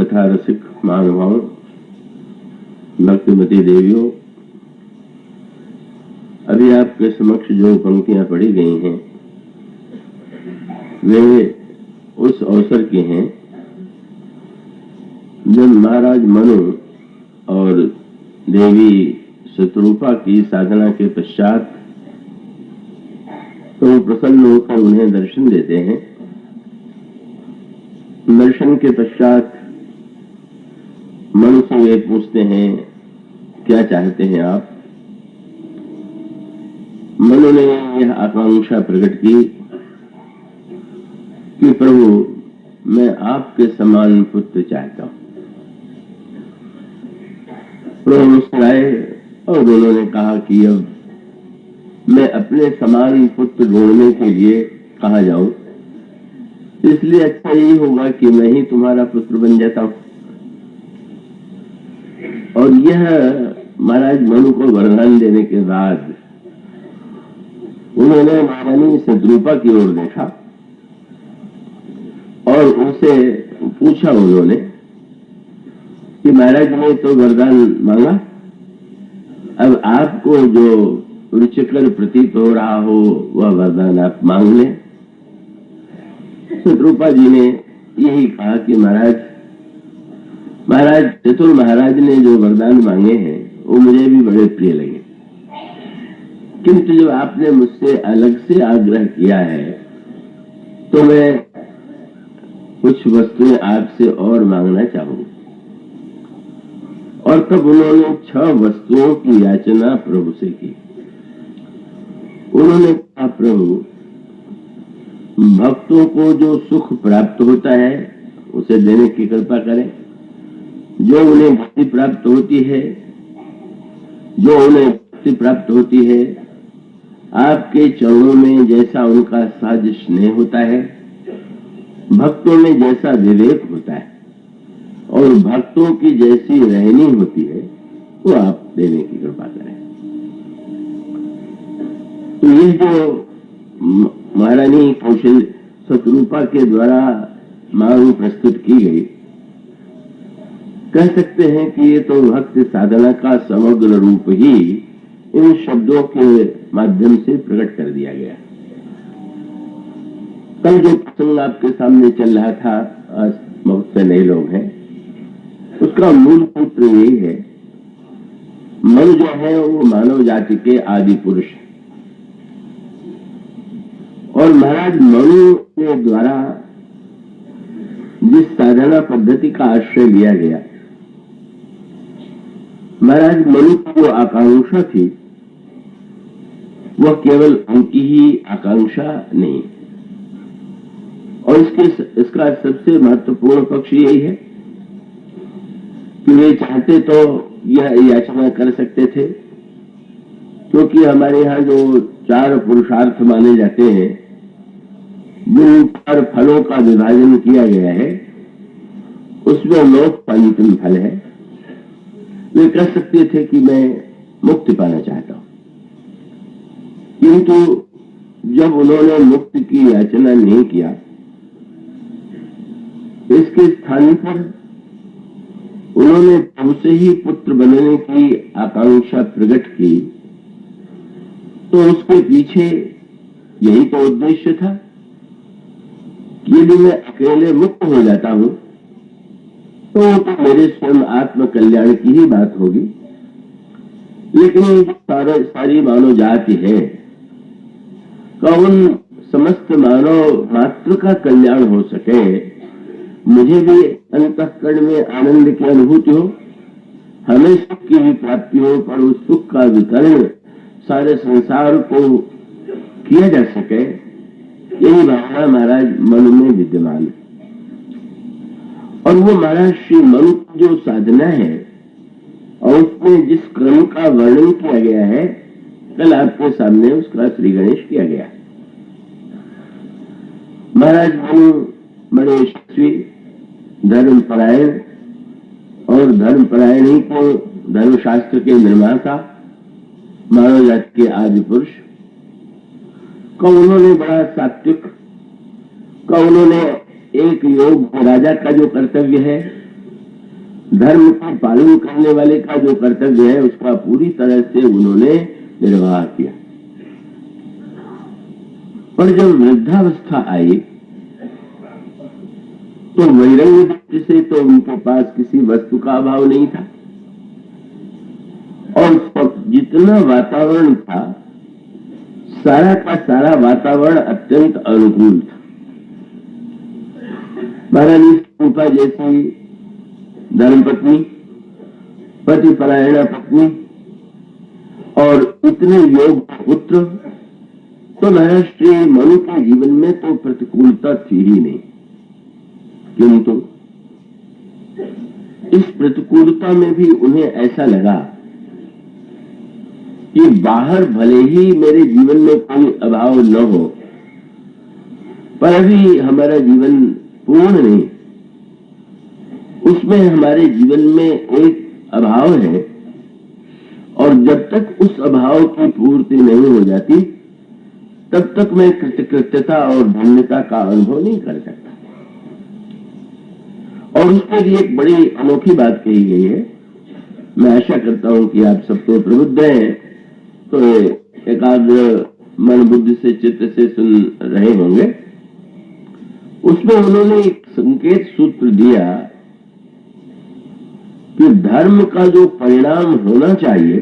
कथा रसिक महानुभाव, भक्तिमती देवियों, अभी आपके समक्ष जो पंक्तियां पढ़ी गई हैं वे उस अवसर की हैं जब महाराज मनु और देवी शत्रुपा की साधना के पश्चात तो प्रसन्न होकर उन्हें दर्शन देते हैं। दर्शन के पश्चात मनु से वे पूछते हैं, क्या चाहते हैं आप? मनु ने यह आकांक्षा प्रकट की कि प्रभु, मैं आपके समान पुत्र चाहता हूं। प्रभु मुस्कुराए और उन्होंने कहा कि अब मैं अपने समान पुत्र ढूंढने के लिए कहां जाऊं, इसलिए अच्छा यही होगा कि मैं ही तुम्हारा पुत्र बन जाता हूं। और यह महाराज मनु को वरदान देने के बाद उन्होंने महारानी शत्रुपा की ओर देखा और उनसे पूछा उन्होंने कि महाराज ने तो वरदान मांगा, अब आपको जो रुचिकर प्रतीत हो रहा हो वह वरदान आप मांग लें। शत्रुपा जी ने यही कहा कि महाराज चतुर महाराज ने जो वरदान मांगे हैं वो मुझे भी बड़े प्रिय लगे, किंतु जब आपने मुझसे अलग से आग्रह किया है तो मैं कुछ वस्तुएं आपसे और मांगना चाहूंगा। और तब उन्होंने 6 वस्तुओं की याचना प्रभु से की। उन्होंने कहा, प्रभु, भक्तों को जो सुख प्राप्त होता है उसे देने की कृपा करें, जो उन्हें भक्ति प्राप्त होती है, आपके चरणों में जैसा उनका सहज स्नेह होता है, भक्तों में जैसा विवेक होता है और भक्तों की जैसी रहनी होती है वो आप देने की कृपा करें। तो ये जो महारानी कौशल शत्रुपा के द्वारा मांग प्रस्तुत की गई, कह सकते हैं कि ये तो भक्ति साधना का समग्र रूप ही इन शब्दों के माध्यम से प्रकट कर दिया गया। कल जो प्रसंग आपके सामने चल रहा था, आज बहुत से नए लोग हैं, उसका मूल सूत्र यही है, मन जो है वो मानव जाति के आदि पुरुष है और महाराज मनु के द्वारा जिस साधना पद्धति का आश्रय लिया गया, महाराज मनु की जो आकांक्षा थी वह केवल उनकी ही आकांक्षा नहीं, और इसका सबसे महत्वपूर्ण पक्ष यही है कि वे चाहते तो यह याचना कर सकते थे, क्योंकि हमारे यहाँ जो 4 पुरुषार्थ माने जाते हैं, जिन 4 फलों का विभाजन किया गया है, उसमें लोक पंचम फल है। वे कह सकते थे कि मैं मुक्ति पाना चाहता हूं, किंतु जब उन्होंने मुक्ति की याचना नहीं किया, इसके स्थान पर उन्होंने प्रभु से ही पुत्र बनने की आकांक्षा प्रकट की, तो उसके पीछे यही तो उद्देश्य था कि यदि मैं अकेले मुक्त हो जाता हूं तो मेरे स्वयं आत्म कल्याण की ही बात होगी। लेकिन सारी मानव जाति है, कौन समस्त मानव मात्र का कल्याण हो सके, मुझे भी अंतःकरण में आनंद की अनुभूति हो, हमें सुख की भी प्राप्ति हो, पर उस सुख का वितरण सारे संसार को किया जा सके, यही भावना महाराज मनु में विद्यमान है। और वो महाराज श्री मनु की जो साधना है और उसमें जिस क्रम का वर्णन किया गया है, कल आपके सामने उसका श्री गणेश किया गया। महाराज मनु बड़े यशस्वी, धर्मपरायण और धर्मपरायण ही को धर्मशास्त्र के निर्माता, मानव जाति के आदि पुरुष को उन्होंने बड़ा सात्विक, को उन्होंने एक योग राजा का जो कर्तव्य है धर्म का पालन करने वाले का जो कर्तव्य है उसका पूरी तरह से उन्होंने निर्वाह किया। और जब वृद्धावस्था आई तो वैराग्य दृष्टि से तो उनके पास किसी वस्तु का अभाव नहीं था, और जितना वातावरण था सारा का सारा वातावरण अत्यंत अनुकूल था। महारानी रूपा जैसी धर्मपत्नी, पतिपरायणा पत्नी और इतने योग पुत्र, तो महर्षि मनु के जीवन में तो प्रतिकूलता थी ही नहीं, किंतु इस प्रतिकूलता में भी उन्हें ऐसा लगा कि बाहर भले ही मेरे जीवन में कोई अभाव न हो, पर अभी हमारा जीवन पूर्ण नहीं, उसमें हमारे जीवन में एक अभाव है, और जब तक उस अभाव की पूर्ति नहीं हो जाती तब तक मैं कृतकृत्यता और धन्यता का अनुभव नहीं कर सकता। और उसके लिए एक बड़ी अनोखी बात कही गई है। मैं आशा करता हूं कि आप सब तो प्रबुद्ध हैं, तो एकाग्र मन बुद्धि से चित्त से सुन रहे होंगे। उसमें उन्होंने एक संकेत सूत्र दिया कि धर्म का जो परिणाम होना चाहिए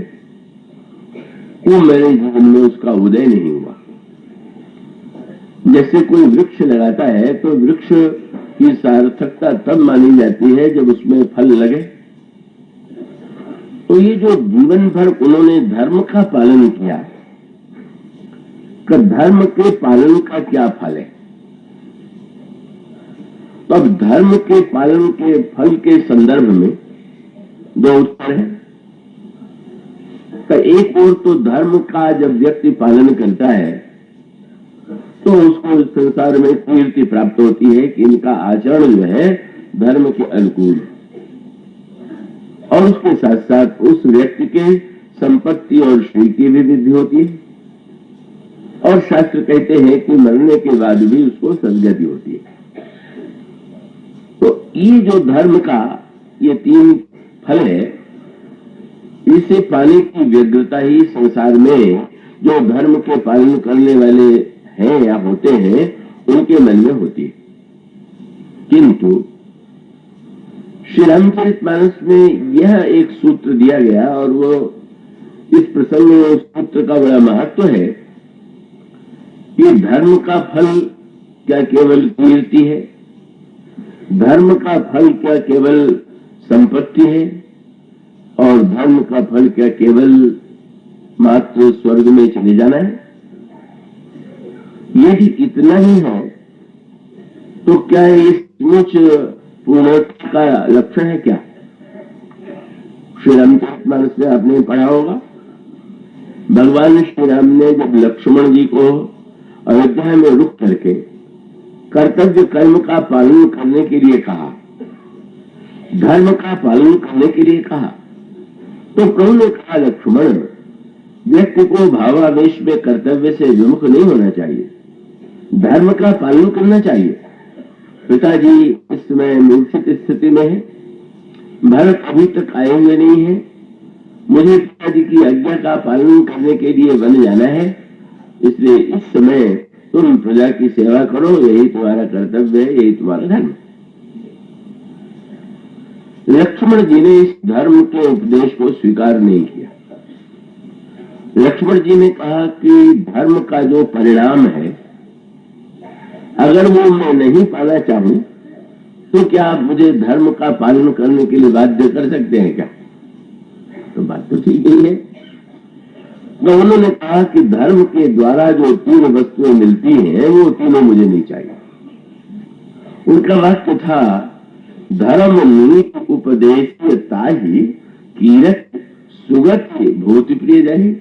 वो मेरे जीवन में उसका उदय नहीं हुआ। जैसे कोई वृक्ष लगाता है तो वृक्ष की सार्थकता तब मानी जाती है जब उसमें फल लगे। तो ये जो जीवन भर उन्होंने धर्म का पालन किया, कि धर्म के पालन का क्या फल है। तो अब धर्म के पालन के फल के संदर्भ में दो उत्तर है। एक ओर तो धर्म का जब व्यक्ति पालन करता है तो उसको संसार में कीर्ति प्राप्त होती है कि इनका आचरण जो है धर्म के अनुकूल है, और उसके साथ साथ उस व्यक्ति के संपत्ति और श्री की भी वृद्धि होती है, और शास्त्र कहते हैं कि मरने के बाद भी उसको सदगति होती है। तो ये जो धर्म का ये तीन फल है, इसे पाने की व्यग्रता ही संसार में जो धर्म के पालन करने वाले हैं या होते हैं उनके मन में होती है। किंतु श्री रामचरितमानस में यह एक सूत्र दिया गया, और वो इस प्रसंग में उस सूत्र का बड़ा महत्व है कि धर्म का फल क्या केवल कीर्ति है, धर्म का फल क्या केवल संपत्ति है, और धर्म का फल क्या केवल मात्र स्वर्ग में चले जाना है। यदि इतना ही है तो क्या ये सचमुच पूर्णत्व का लक्षण है क्या? श्री रामचरितमानस में आपने पढ़ा होगा, भगवान श्री राम ने जब लक्ष्मण जी को अयोध्या में रुक करके कर्तव्य कर्म का पालन करने के लिए कहा, धर्म का पालन करने के लिए कहा, तो प्रभु ने कहा, लक्ष्मण, व्यक्ति को भावावेश में कर्तव्य से विमुख नहीं होना चाहिए, धर्म का पालन करना चाहिए। पिताजी इस समय मूर्छित स्थिति में है, भरत अभी तक आए हुए नहीं है, मुझे पिताजी की आज्ञा का पालन करने के लिए वन जाना है, इसलिए इस समय तुम प्रजा की सेवा करो, यही तुम्हारा कर्तव्य है, यही तुम्हारा धर्म। लक्ष्मण जी ने इस धर्म के उपदेश को स्वीकार नहीं किया। लक्ष्मण जी ने कहा कि धर्म का जो परिणाम है, अगर वो मैं नहीं पाना चाहूं तो क्या आप मुझे धर्म का पालन करने के लिए बाध्य कर सकते हैं क्या? तो बात तो ठीक ही है। तो उन्होंने कहा कि धर्म के द्वारा जो तीन वस्तुएं मिलती हैं वो तीनों मुझे नहीं चाहिए। उनका वाक्य था, धर्म नीति उपदेश ताही कीरत सुगत भूति प्रिय जाही।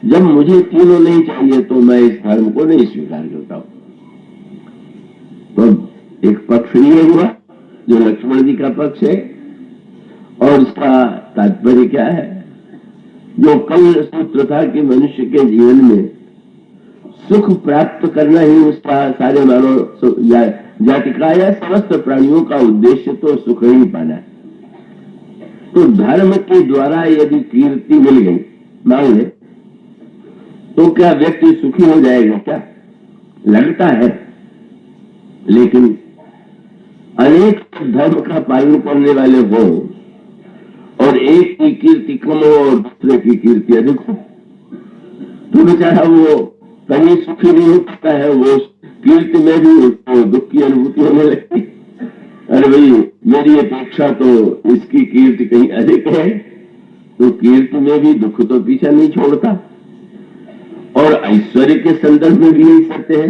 जब मुझे तीनों नहीं चाहिए तो मैं इस धर्म को नहीं स्वीकार करता हूं। तो एक पक्ष ये हुआ जो लक्ष्मण जी का पक्ष है, और उसका तात्पर्य क्या है? जो कल सूत्र था कि मनुष्य के जीवन में सुख प्राप्त करना ही उसका सारे मानव जाति का या समस्त प्राणियों का उद्देश्य तो सुख ही पाना है। तो धर्म के द्वारा यदि कीर्ति मिल गई मान ले, तो क्या व्यक्ति सुखी हो जाएगा? क्या लगता है। लेकिन अनेक धर्म का पालन करने वाले हो और एक की कीर्ति कम हो और दूसरे की कीर्ति अधिक हो, तो बेचारा वो कहीं सुखी नहीं हो सकता है। वो कीर्ति में भी उसको दुख की अनुभूति होने लगती। अरे भाई, मेरी अपेक्षा तो इसकी कीर्ति कहीं अधिक है, तो कीर्ति में भी दुख तो पीछा नहीं छोड़ता। और ऐश्वर्य के संदर्भ में भी यही सत्य है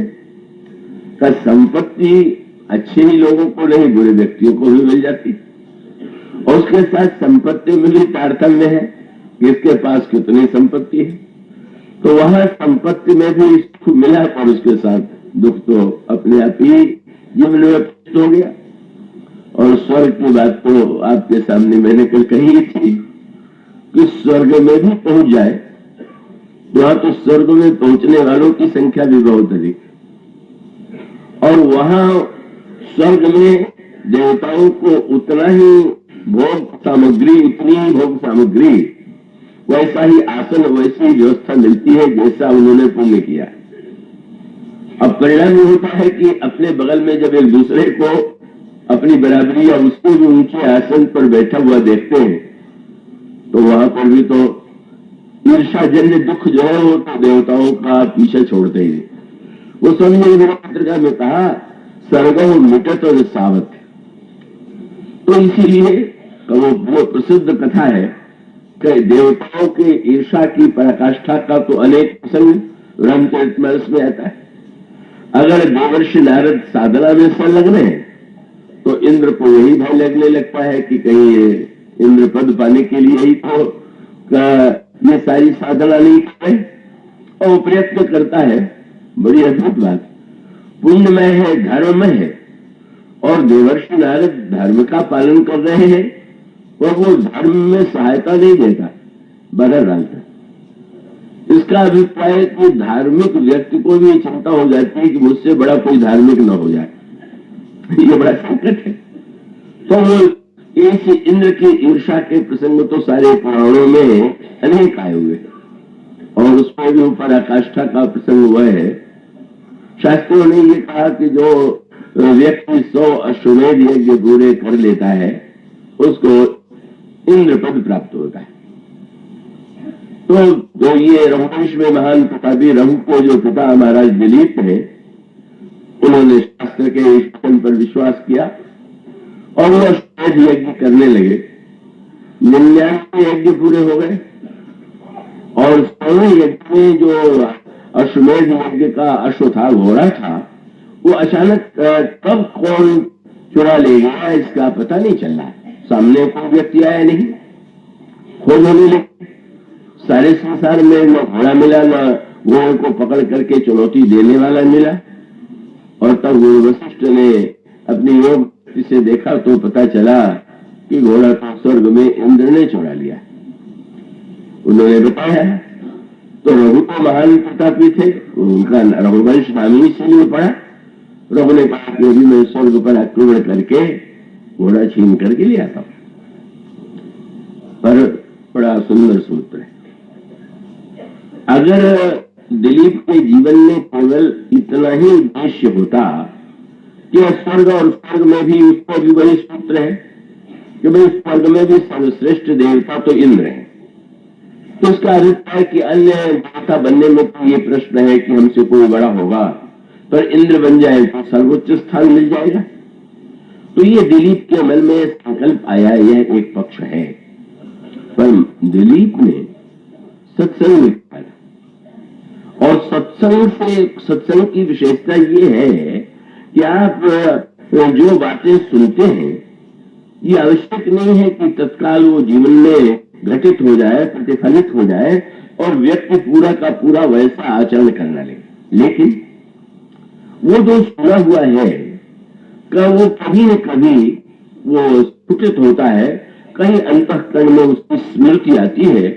कि संपत्ति अच्छे ही लोगों को नहीं, बुरे व्यक्तियों को भी मिल जाती। और उसके साथ संपत्ति में भी तारतम्य है कि इसके पास कितनी संपत्ति है। तो वहां संपत्ति में भी सुख मिला और उसके साथ दुख तो अपने आप ही जीवन में हो गया। और स्वर्ग की बात तो आपके सामने मैंने कल कही थी कि स्वर्ग में भी पहुंच जाए तो वहां तो स्वर्ग में पहुंचने वालों की संख्या भी बहुत अधिक, और वहां स्वर्ग में देवताओं को उतना ही भोग सामग्री, उतनी ही भोग सामग्री, वैसा ही आसन, वैसी व्यवस्था मिलती है जैसा उन्होंने पुण्य किया। अब परिणाम ये होता है कि अपने बगल में जब एक दूसरे को अपनी बराबरी या उससे भी ऊंचे आसन पर बैठा हुआ देखते हैं तो वहां पर भी तो ईर्षाजन्य दुख जो है वो तो देवताओं का पीछे छोड़ते ही। वो समझे पत्रिका में कहा सर्गो मिटत और सावत। तो इसीलिए वो प्रसिद्ध कथा है कि देवताओं के ईर्षा की पराकाष्ठा का तो अनेक प्रसंग रामचरितमानस में आता है। अगर देवर्षि नारद साधना में संलग्न है तो इंद्र को यही भय लगने लगता है कि कहीं इंद्र पद पाने के लिए ही तो ये सारी साधना नहीं करे, और वो प्रयत्न करता है। बड़ी अद्भुत बात, पुण्यमय है, धर्ममय है, और देवर्षि नारद धर्म का पालन कर रहे हैं और वो धर्म में सहायता नहीं देता, बाधा डालता। इसका अभिप्राय कि धार्मिक व्यक्ति को भी चिंता हो जाती है कि मुझसे बड़ा कोई धार्मिक न हो जाए। ये बड़ा संकट है। तो इस इंद्र की ईर्षा के प्रसंग तो सारे पुराणों में अनेक आए हुए, और उसमें भी ऊपर आकाष्ठा का प्रसंग हुआ है। शास्त्रों ने ये कहा कि जो व्यक्ति 100 अश्वमेध यज्ञ पूरे कर लेता है उसको इंद्र पद प्राप्त होता है। तो ये रघुवंश में महान प्रतापी रघु को जो पिता महाराज दिलीप है, उन्होंने शास्त्र के इस वचन पर विश्वास किया और वो अश्वमेध यज्ञ करने लगे। 99 यज्ञ पूरे हो गए और 100वें यज्ञ में जो अश्वमेध यज्ञ का अश्व था, घोड़ा था, वो अचानक कब कौन चुरा ले गया इसका पता नहीं चल रहा। सामने कोई व्यक्ति आया नहीं, खोज होने लगी। सारे संसार में न घोड़ा मिला, न घोड़े को पकड़ करके चुनौती देने वाला मिला। और तब वशिष्ठ ने अपनी योग से देखा तो पता चला कि घोड़ा तो स्वर्ग में इंद्र ने चुरा लिया। उन्होंने बताया। तो रघु तो महान प्रतापी थे, उनका रघुवंश नाम ही इसीलिए पड़ा। रघु ने कहा कि अभी मैं स्वर्ग पर आक्रमण करके घोड़ा छीन करके ले आता हूं। पर बड़ा सुंदर सूत्र है। अगर दिलीप के जीवन में केवल इतना ही उद्देश्य होता कि स्वर्ग और स्वर्ग में भी उसको भी वही सूत्र है कि भाई स्वर्ग में भी सर्वश्रेष्ठ देवता तो इंद्र है, तो उसका अभिप्राय कि अन्य देवता बनने में तो ये प्रश्न है कि हमसे कोई बड़ा होगा, पर इंद्र बन जाए तो सर्वोच्च स्थान मिल जाएगा। तो ये दिलीप के मन में संकल्प आया, यह एक पक्ष है। पर दिलीप ने सत्संग लिखा और सत्संग की विशेषता ये है कि आप जो बातें सुनते हैं ये आवश्यक नहीं है कि तत्काल वो जीवन में घटित हो जाए, प्रतिफलित हो जाए और व्यक्ति पूरा का पूरा वैसा आचरण करना लगे। लेकिन वो जो सुना हुआ है का वो कभी न कभी वो स्फुटित होता है, कहीं अंतःकरण में उसकी स्मृति आती है।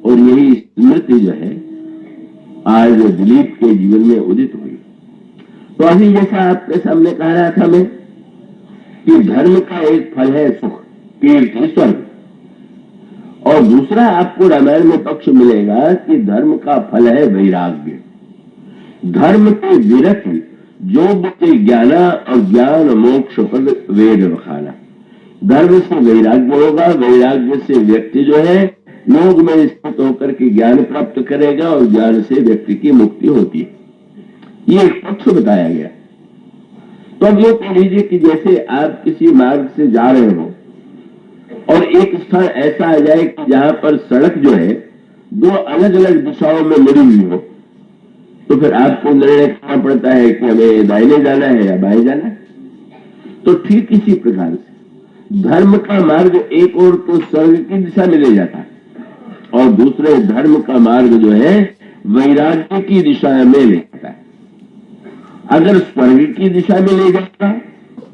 और यही स्मृति जो है आज दिलीप के जीवन में उदित हुई। तो अभी जैसा आपके सामने कह रहा था मैं कि धर्म का एक फल है सुख, कीर्ति, स्वर्ग। और दूसरा आपको रामायण में पक्ष मिलेगा कि धर्म का फल है वैराग्य। धर्म के विरत जो बुद्धि ज्ञाना और ज्ञान मोक्ष पद वेद वखाना। धर्म से वैराग्य होगा, वैराग्य से व्यक्ति जो है योग में स्थित होकर के ज्ञान प्राप्त करेगा और ज्ञान से व्यक्ति की मुक्ति होती है। ये एक पक्ष बताया गया। तो अब ये कह लीजिए कि जैसे आप किसी मार्ग से जा रहे हो और एक स्थान ऐसा आ जाए कि जहां पर सड़क जो है दो अलग अलग दिशाओं में मुड़ी हुई हो, तो फिर आपको निर्णय करना पड़ता है कि हमें दाहिने जाना है या बाएं जाना है। तो ठीक इसी प्रकार से धर्म का मार्ग एक और तो स्वर्ग की दिशा में ले जाता है और दूसरे धर्म का मार्ग जो है वैराग्य की दिशा में ले जाता है। अगर स्वर्ग की दिशा में ले जाता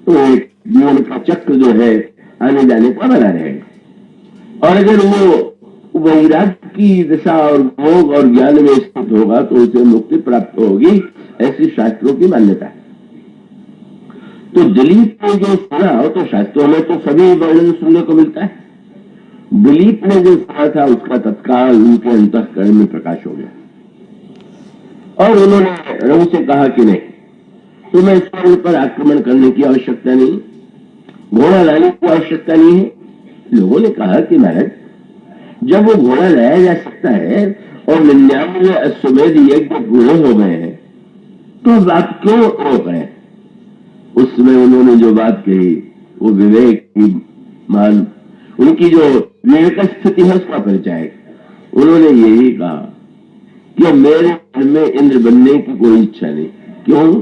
तो एक जीवन का चक्र जो है आने जाने का बना रहेगा, और अगर वो वैराग्य की दिशा और भोग और ज्ञान में स्थित होगा तो उसे मुक्ति प्राप्त होगी, ऐसी शास्त्रों की मान्यता है। तो दिलीप ने जो सुना हो, तो शास्त्रों में तो सभी वर्णन सुनने को मिलता है, दिलीप ने जो सुना था उसका तत्काल उनके अंतःकरण में प्रकाश हो गया और उन्होंने रण से कहा कि नहीं, तुम्हें स्वर्ग पर आक्रमण करने की आवश्यकता नहीं, घोड़ा लाने की आवश्यकता नहीं है। लोगों ने कहा कि महाराज, जब वो घोड़ा लाया जा सकता है और 99 अश्वमेध यज्ञ पूरे हो गए हैं तो अब आप क्यों रोक रहे हैं। उस समय उन्होंने जो बात कही वो विवेक की मान, उनकी जो विवेक स्थिति है उसका परिचय है। उन्होंने यही कहा कि मेरे मन में इंद्र बनने की कोई इच्छा नहीं। क्यों?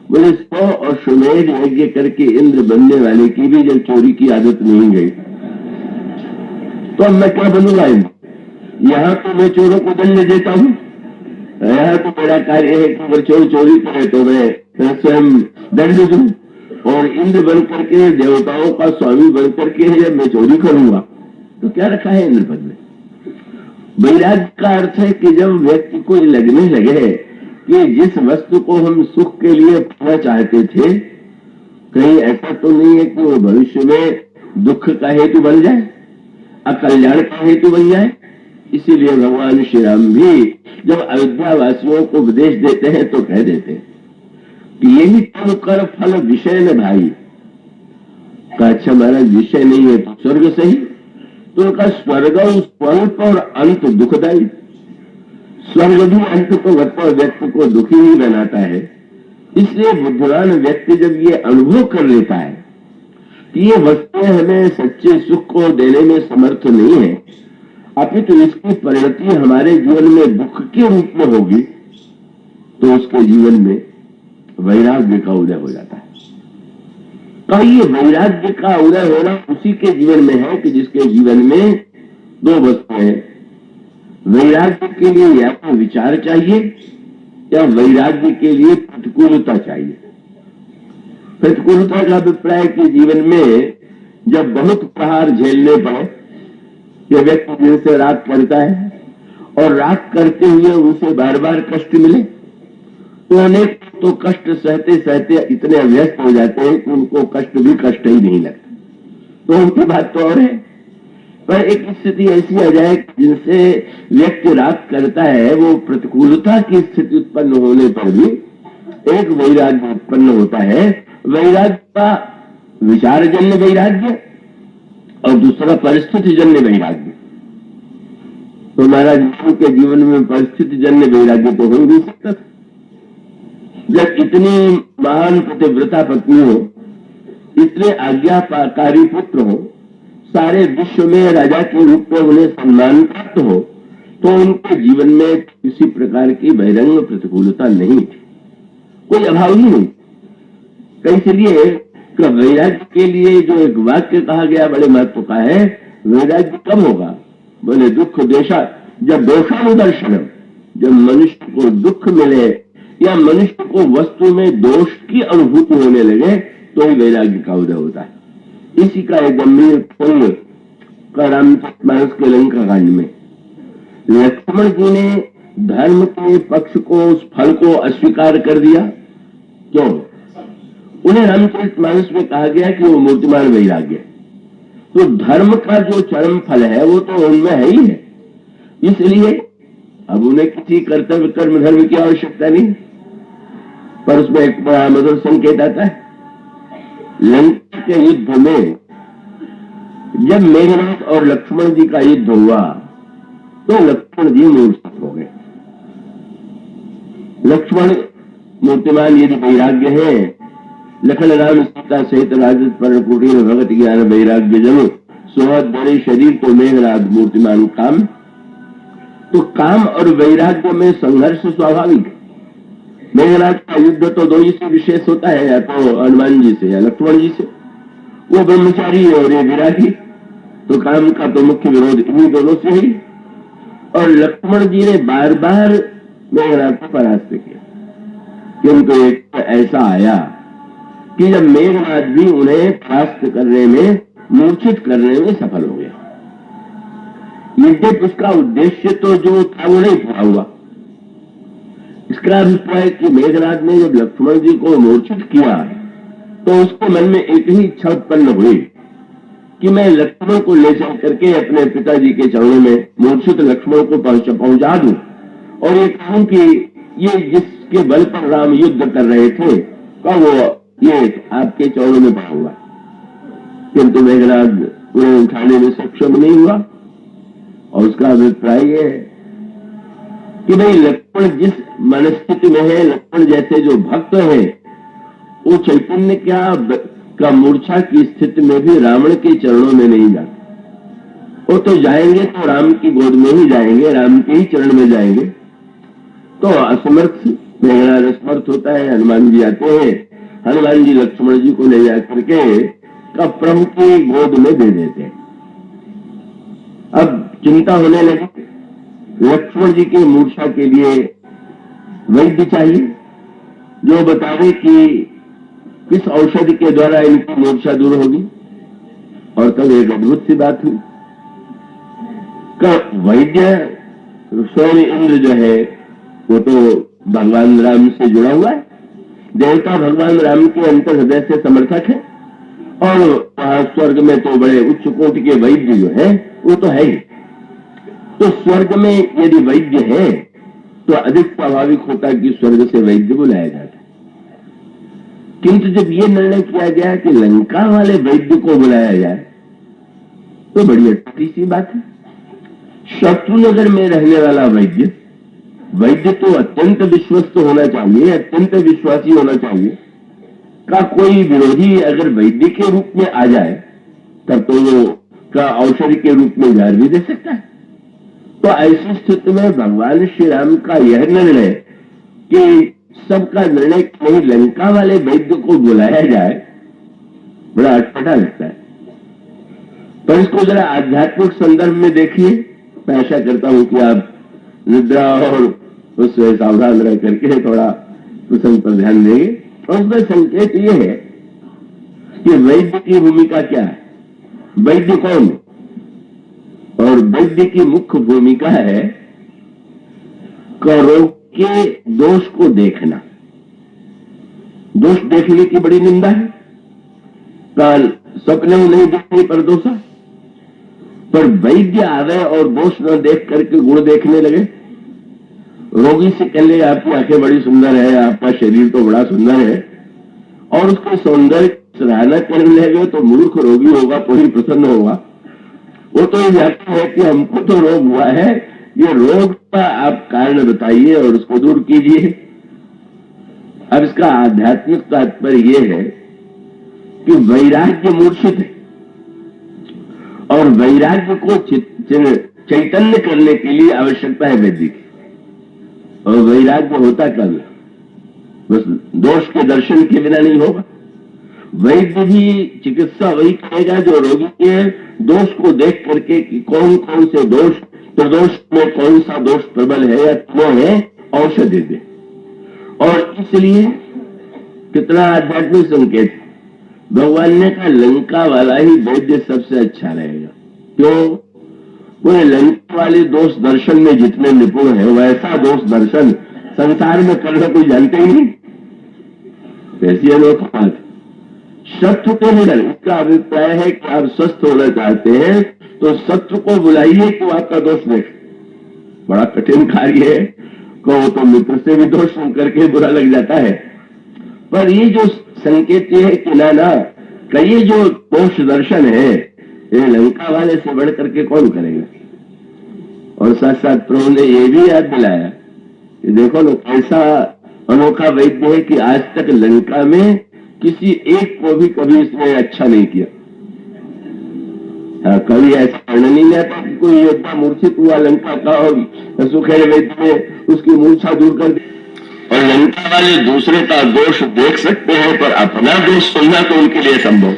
बोले 100 अश्वमेध यज्ञ करके इंद्र बनने वाले की भी जब चोरी की आदत नहीं गई तो अब मैं क्या बनूंगा इंद्र। यहाँ तो मैं चोरों को दंड देता हूँ, यहाँ तो मेरा कार्य है कि अगर चोर चोरी करे तो मैं स्वयं दंड दूं, और इंद्र बन करके देवताओं का स्वामी बन करके जब मैं चोरी करूंगा तो क्या रखा है इंद्र पद में। वैराग्य का अर्थ है कि जब व्यक्ति को लगने लगे कि जिस वस्तु को हम सुख के लिए पाना चाहते थे, कहीं ऐसा तो नहीं है कि वो भविष्य में दुख का हेतु बन जाए, अकल्याण का हेतु बन जाए। इसीलिए भगवान श्री राम भी जब अयोध्या वासियों को उपदेश देते हैं तो कह देते हैं कि यही तुम कर फल विषय न भाई। का अच्छा महाराज, विषय नहीं है तो स्वर्ग सही। तो उनका स्वर्ग स्वल्प और अंत दुखदायी। स्वर्ग भी अंत को व्यक्ति को दुखी ही बनाता है। इसलिए बुद्धिमान व्यक्ति जब ये अनुभव कर लेता है कि ये वस्तुएं हमें सच्चे सुख को देने में समर्थ नहीं है, अपितु इसकी परिणति हमारे जीवन में दुख के रूप में होगी, तो उसके जीवन में वैराग्य का उदय हो जाता है। तो ये वैराग्य का उदय होना उसी के जीवन में है कि जिसके जीवन में दो वस्तुएं हैं। वैराग्य के लिए या तो विचार चाहिए या वैराग्य के लिए प्रतिकूलता चाहिए। प्रतिकूलता का अभिप्राय कि जीवन में जब बहुत प्रहार झेलने पड़े, ये व्यक्ति दिन से रात करता है और रात करते हुए उसे बार बार कष्ट मिले तो अनेक तो कष्ट सहते सहते इतने अभ्यस्त हो जाते हैं कि उनको कष्ट भी कष्ट ही नहीं लगता। तो उनकी बात तो और है, पर एक स्थिति ऐसी आ जाए जिनसे व्यक्ति राग करता है, वो प्रतिकूलता की स्थिति उत्पन्न होने पर भी एक वैराग्य उत्पन्न होता है। वैराग्य का विचार जन्य वैराग्य और दूसरा परिस्थिति जन्य वैराग्य। तो महाराज के जीवन में परिस्थिति जन्य वैराग्य तो हो नहीं सकता। जब इतनी महान पतिव्रता पत्नी हो, इतने आज्ञाकारी पुत्र हो, सारे विश्व में राजा के रूप में उन्हें सम्मान प्राप्त हो, तो उनके जीवन में किसी प्रकार की बहिरंग प्रतिकूलता नहीं थी, कोई अभाव ही नहीं। इसलिए वैराग्य के लिए जो एक वाक्य कहा गया बड़े महत्व का है, वैराग्य कब होगा? बोले दुख देशा, जब दोषानुदर्शनम, जब मनुष्य को दुख मिले या मनुष्य को वस्तु में दोष की अनुभूति होने लगे तो ही वैराग्य का उदय होता है। इसी का एक गंभीर पुण्य का रामचरितमानस के लंका कांड में लक्ष्मण जी ने धर्म के पक्ष को, उस फल को अस्वीकार कर दिया। क्यों? उन्हें रामचरितमानस में कहा गया कि वो मूर्तिमान वैराग्य, तो धर्म का जो चरम फल है वो तो उनमें है ही है। इसलिए अब उन्हें किसी कर्तव्य कर्म धर्म की आवश्यकता नहीं। पर उसमें एक बड़ा मधुर संकेत आता है। लंका के युद्ध में जब मेघनाथ और लक्ष्मण जी का युद्ध हुआ तो लक्ष्मण जी मूर्छित हो गए। लक्ष्मण मूर्तिमान यदि वैराग्य है, लखन राम सीता सहित राजत पर कुटीर भगत ज्ञान वैराग्य जनु सोहत बड़े शरीर तो मेघनाथ मूर्तिमान काम। तो काम और वैराग्य में संघर्ष स्वाभाविक है। मेघनाथ का युद्ध तो दो ही से विशेष होता है, या तो हनुमान जी से या लक्ष्मण जी से। वो ब्रह्मचारी और ये विरागी, तो काम का तो मुख्य विरोध इन्हीं दोनों से ही। और लक्ष्मण जी ने बार बार मेघनाथ को परास्त किया, किंतु एक ऐसा आया कि जब मेघनाथ भी उन्हें परास्त करने में, मूर्छित करने में सफल हो गया। यद्यपि उसका उद्देश्य तो जो था वो नहीं पूरा हुआ। इसका अभिप्राय कि मेघनाथ ने जब लक्ष्मण जी को मूर्छित किया तो उसके मन में एक ही इच्छा उत्पन्न हुई कि मैं लक्ष्मण को ले चल करके अपने पिताजी के चरणों में मूर्छित लक्ष्मण को पहुंचा दूं और ये कहूं कि ये जिसके बल पर राम युद्ध कर रहे थे का वो ये आपके चरणों में पड़ा हुआ। किंतु मेघनाथ उन्हें उठाने में सक्षम नहीं हुआ। और उसका अभिप्राय ये है कि भाई लक्ष्मण जिस मनस्थिति में है, लक्ष्मण जैसे जो भक्त है, वो चैतन्य का मूर्छा की स्थिति में भी रावण के चरणों में नहीं जाते। वो तो जाएंगे तो राम की गोद में ही जाएंगे, राम के ही चरण में जाएंगे। तो असमर्थ मेघनाथ असमर्थ होता है, हनुमान जी आते हैं, हनुमान जी लक्ष्मण जी को ले जाकर के प्रभु की गोद में दे देते हैं। अब चिंता होने लगी, लक्ष्मण जी की मूर्छा के लिए वैद्य चाहिए जो बतावे कि किस औषधि के द्वारा इनकी मूर्छा दूर होगी। और तब एक अद्भुत सी बात हुई कि वैद्य स्वयं इंद्र जो है वो तो भगवान राम से जुड़ा हुआ है, देवता भगवान राम के अंतर हृदय से समर्थक है। और वहां स्वर्ग में तो बड़े उच्च कोटि के वैद्य जो है वो तो है ही। तो स्वर्ग में यदि वैद्य है तो अधिक स्वाभाविक होता है कि स्वर्ग से वैद्य बुलाया जाता है। किंतु जब ये निर्णय किया गया कि लंका वाले वैद्य को बुलाया जाए तो बड़ी अच्छी सी बात है। शत्रुनगर में रहने वाला वैद्य, वैद्य तो अत्यंत विश्वस्त होना चाहिए, अत्यंत विश्वासी होना चाहिए। का कोई विरोधी अगर वैद्य के रूप में आ जाए तब तो वो का औषधि के रूप में जहर भी दे सकता है। तो ऐसी स्थिति में भगवान श्री राम का यह निर्णय कि सबका निर्णय नहीं लंका वाले वैद्य को बुलाया जाए, बड़ा अटपटा लगता है। तो इसको जरा आध्यात्मिक संदर्भ में देखिए। मैं आशा करता हूं कि आप निद्रा और उससे सावधान रह करके थोड़ा प्रसंग पर ध्यान देंगे। और उसमें संकेत ये है कि वैद्य की भूमिका क्या है, वैद्य कौन, और वैद्य की मुख्य भूमिका है रोग के दोष को देखना। दोष देखने की बड़ी निंदा है। काल सपने नहीं देखने पर दोषा, पर वैद्य आवे और दोष न देख करके गुण देखने लगे। रोगी से कह ले आपकी आंखें बड़ी सुंदर है, आपका शरीर तो बड़ा सुंदर है, और उसके सौंदर्य सराहना करने लगे तो मूर्ख रोगी होगा तो ही प्रसन्न होगा। वो तो ये जानता है कि हमको तो रोग हुआ है, ये रोग का आप कारण बताइए और उसको दूर कीजिए। अब इसका आध्यात्मिक तात्पर्य यह है कि वैराग्य मूर्छित है और वैराग्य को चैतन्य करने के लिए आवश्यकता है वैद्य की। और वैराग्य होता कब, बस दोष के दर्शन के बिना नहीं होगा। वैद्य भी चिकित्सा वही करेगा जो रोगी के दोष को देख करके कि कौन कौन से दोष, प्रदोष में कौन सा दोष प्रबल है या क्यों है, औषधि दे। और इसलिए कितना आध्यात्मिक संकेत, भगवान ने कहा लंका वाला ही वैद्य सबसे अच्छा रहेगा। क्यों? वो लंका वाले दोष दर्शन में जितने निपुण है वैसा दोष दर्शन संसार में करना कोई जानते ही नहीं। ऐसी अनोखी बात। शत्रु को निधन, इसका अभिप्राय है कि आप स्वस्थ होना चाहते हैं तो शत्रु को बुलाइए कि वो आपका दोष देखे। बड़ा कठिन कार्य है, कहो तो मित्र से भी दोष सुन करके बुरा लग जाता है। पर ये जो संकेत ये है कि ना ये जो दोष दर्शन है ये लंका वाले से बढ़ करके कौन करेगा। और साथ साथ प्रभु ने ये भी याद दिलाया कि देखो ना कैसा अनोखा वैद्य है कि आज तक लंका में किसी एक को भी कभी इसने अच्छा नहीं किया। कभी ऐसा वर्णन नहीं आता कि कोई योद्धा मूर्छित हुआ लंका का और सुखेल वैद्य ने उसकी मूर्छा दूर कर दी। और लंका वाले दूसरे का दोष देख सकते हैं पर अपना दोष सुनना तो उनके लिए संभव,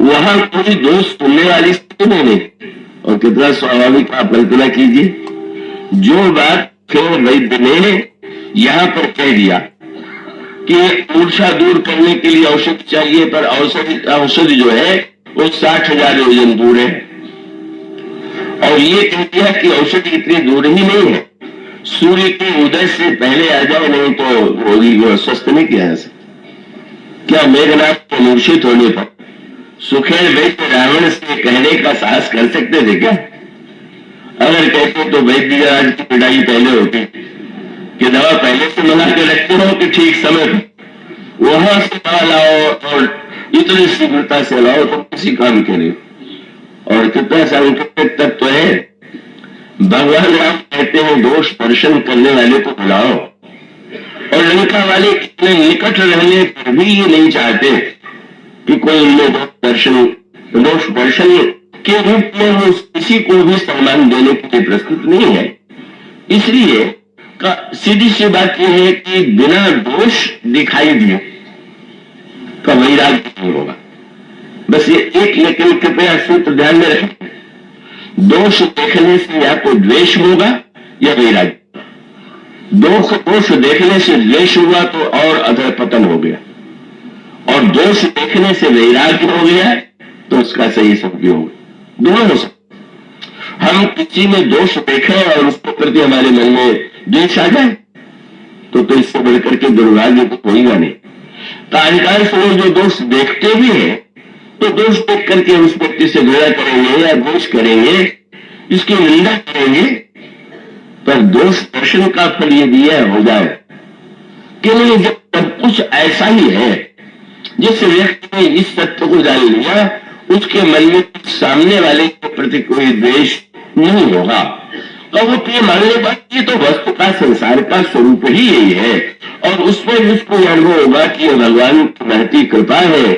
वहां कोई दोष सुनने वाली स्थिति नहीं। और कितना स्वाभाविक आप कल्पना कीजिए, जो बात फिर वैद्य ने यहां पर कह दिया कि मूर्छा दूर करने के लिए औषधि चाहिए, पर औषधि जो है वो 60,000 योजन दूर है। और ये कह दिया कि औषधि इतनी दूर ही नहीं है, सूर्य के उदय से पहले आ जाओ, नहीं तो रोगी को स्वस्थ नहीं किया जा सकता। क्या मेघनाथ के मूर्छित होने पर सुखेल वैद्य रावण से कहने का साहस कर सकते थे क्या? अगर कहते तो वैद्य राज की पिटाई पहले होती कि दवा पहले से मंगा के रखते हो कि ठीक समय पर वहां से दवा लाओ और इतनी शीघ्रता से लाओ तो किसी काम के लिए। और कितना सांकेतिक तत्व है, भगवान राम कहते हैं दोष दर्शन करने वाले को बुलाओ, और लंका वाले कितने निकट रहने पर भी ये नहीं चाहते कि कोई उनमें दोष दर्शन के रूप में वो किसी को भी सम्मान देने के लिए प्रस्तुत नहीं है। इसलिए सीधी सी बात यह है कि बिना दोष दिखाई दिए का वैराग्य नहीं होगा। बस ये एक लेकिन कृपया सूत्र ध्यान में रखें, दोष देखने से या तो द्वेष होगा या वैराग्य। दोष देखने से द्वेष हुआ तो और अधःपतन हो गया, और दोष देखने से वैराग्य हो गया तो उसका सही सदुपयोग दोनों हो सकते। हम किसी में दोष देखें और उसके प्रति हमारे मन में द्वेष आ जाए तो इससे बढ़कर के दुर्भाग्य तो होगा नहीं। कार्यकाल से लोग जो दोष देखते भी हैं तो दोष देख करके उस व्यक्ति से घृणा करेंगे या द्वेष करेंगे, इसकी निंदा करेंगे, पर दोष दर्शन का फल ये दिया हो जाए कि नहीं, जब सब कुछ ऐसा ही है, जिस व्यक्ति ने इस सत्य को जान लिया उसके मन में सामने वाले के प्रति कोई द्वेष नहीं होगा। और वो प्रिय मानने बात, ये तो वस्तु का संसार का स्वरूप ही यही है, और उसमें उसको अनुभव होगा कि यह भगवान की महती कृपा है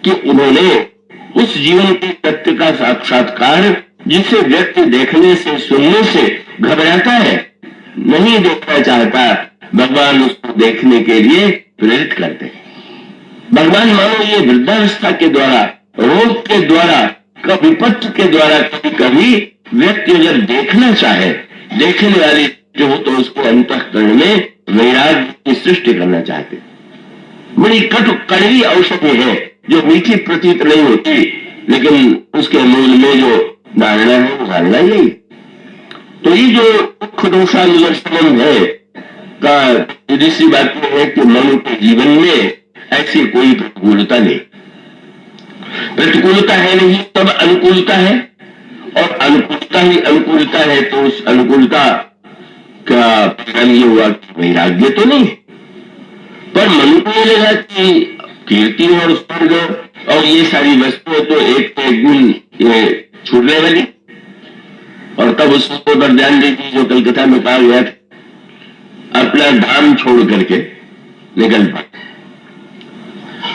कि उन्होंने उस जीवन के तत्व का साक्षात्कार, जिसे व्यक्ति देखने से सुनने से घबराता है, नहीं देखना चाहता, भगवान उसको देखने के लिए प्रेरित करते हैं। भगवान मानो ये वृद्धावस्था के द्वारा, रोग के द्वारा, विपत्ति के द्वारा कभी कभी व्यक्ति अगर देखना चाहे, देखने वाली जो हो तो उसको अंतःकरण में वैराग्य की सृष्टि करना चाहते। बड़ी कड़वी औषधि है जो मीठी प्रतीत नहीं होती, लेकिन उसके मूल में जो धारणा है वो धारणा यही। तो ये जो दुख दोषानुदर्शनम है का दूसरी बात यह है कि मनु के जीवन में ऐसी कोई प्रतिकूलता नहीं, प्रतिकूलता है नहीं तब अनुकूलता है, और अनुकूलता ही अनुकूलता है तो उस अनुकूलता का परिणाम ये हुआ कि वैराग्य तो नहीं। पर मनु को ये लगा कि कीर्ति और स्वर्ग और ये सारी वस्तुएं तो एक दिन ये छूटने वाली, और तब उस पर ध्यान दीजिए जो कल कथा में कहा गया था, अपना धाम छोड़ करके निकल पड़े।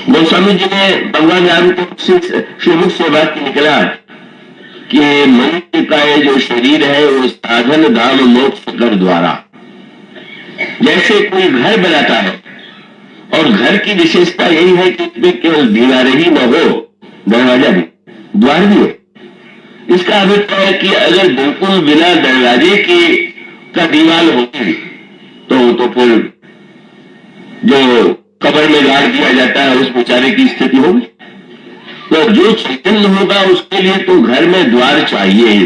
गोस्वामी जी ने भगवान राम को श्रीमुख से बात निकला कि मनुष्य का ये जो शरीर है वो साधन धाम मोक्ष कर द्वारा, जैसे कोई घर बनाता है और घर की विशेषता यही है कि इसमें केवल दीवारें ही न हो, दरवाजा भी, द्वार भी हो। इसका अभिप्राय है कि अगर बिल्कुल बिना दरवाजे की का दीवार होती तो फिर जो कब्र में गाड़ दिया जाता है उस बेचारे की स्थिति होगी। तो जो चैतन्य होगा उसके लिए तो घर में द्वार चाहिए।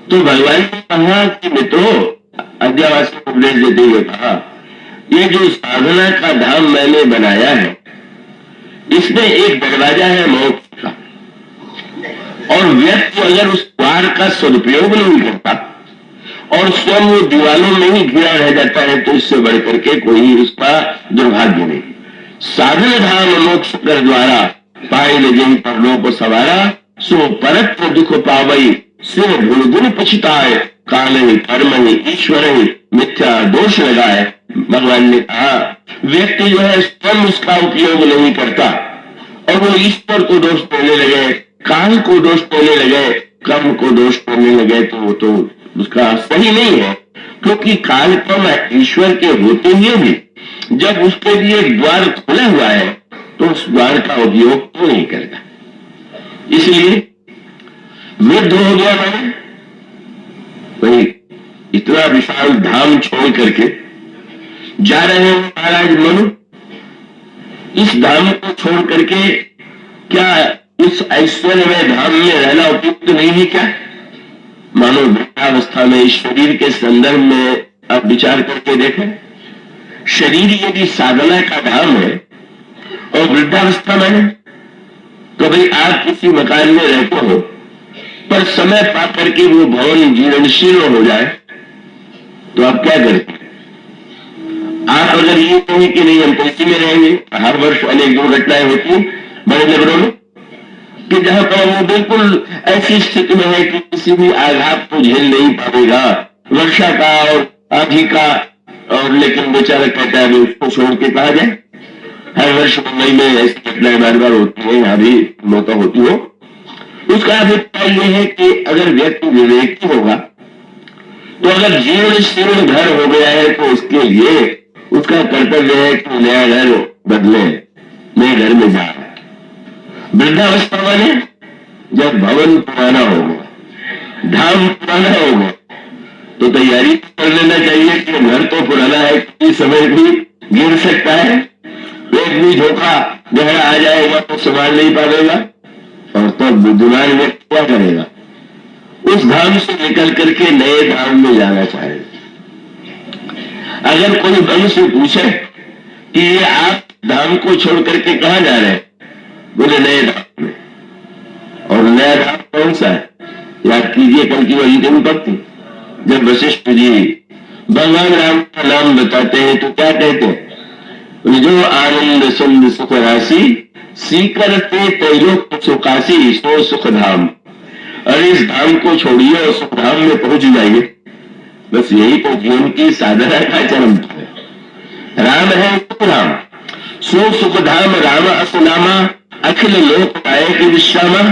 तो भगवान ने कहा कि मित्रों, अध्यावासी को उपदेश देते हुए कहा, ये जो साधना का धाम मैंने बनाया है, इसमें एक दरवाजा है मोक्ष का, और व्यक्ति अगर उस द्वार का सदुपयोग नहीं करता और स्वयं वो दीवालों में ही घिरा रह जाता है, तो इससे बढ़कर के कोई उसका दुर्भाग्य नहीं। साधन धाम मोक्ष कर द्वारा पाए लगे परलोक सवारा, सो परत दुख पावई से भूल पछताए, काले कर्म ईश्वर मिथ्या दोष लगाए। भगवान ने कहा व्यक्ति जो है स्वयं उसका उपयोग नहीं करता और वो ईश्वर को दोष देने लगे, काल को दोष देने लगे, कर्म को दोष देने लगे, तो वो तो उसका सही नहीं है। क्योंकि काल कर्म ईश्वर के होते हुए भी जब उसके लिए द्वार खुला हुआ है तो उस द्वार का उपयोग क्यों नहीं करता। इसलिए वृद्ध हो गया मैंने भाई, इतना विशाल धाम छोड़ करके जा रहे हैं महाराज मनु, इस धाम को छोड़ करके क्या इस ऐश्वर्यमय धाम में रहना उपयुक्त नहीं है क्या? मानो वृद्धावस्था में इस शरीर के संदर्भ में आप विचार करके देखें, शरीर यदि साधना का धाम है और वृद्धावस्था में, तो भाई आप किसी मकान में रहते हो पर समय पा करके वो भवन जीर्णशीर्ण हो जाए तो आप क्या करते? आप अगर ये कहें कि नहीं हम तो इसी में रहेंगे, हर वर्ष अनेक दुर्घटनाएं होती हैं बड़े नगरों में कि जहां पर वो बिल्कुल ऐसी स्थिति में है कि किसी भी आघात को झेल नहीं पाएगा, वर्षा का और आंधी का, और लेकिन बेचारा कहता है उसको छोड़ के कहा जाए। हर वर्ष मुंबई में ऐसी घटनाएं बार बार होती है, यहाँ भी मौका होती हो। उसका अभिप्राय यह है कि अगर व्यक्ति विवेकी होगा तो अगर जीर्ण शीर्ण घर हो गया है तो उसके लिए उसका कर्तव्य है कि नया घर बदले, नए घर में जाए। वृद्धावस्था वाले जब भवन पुराना हो गया, धाम पुराना हो गया, तो तैयारी कर लेना चाहिए कि घर तो पुराना है, किसी समय भी गिर सकता है, एक भी धोखा गहरा आ जाएगा तो संभाल नहीं पाएगा, और तब बुद्धिमान व्यक्ति क्या करेगा? उस धाम से निकल करके नए धाम में जाना चाहेगा। अगर कोई मन से पूछे कि ये आप धाम को छोड़ करके कहां जा रहे हैं, बोले नए धाम में। और नया धाम कौन सा है? याद कीजिए कल की वही दिन पड़ती, जब वशिष्ठ जी भगवान राम का नाम बताते हैं तो क्या कहते हैं? जो आनंद सुंद सुख राशि सीकरते तैलोक सुखासी सो सुख धाम। अरे इस धाम को छोड़िए और सुख धाम में पहुंच जाइए, बस यही तो जीवन की साधना का चरम है। राम है सुख धाम, सो सुख धाम राम असनामा, अखिल लोक पाए की विश्रामा।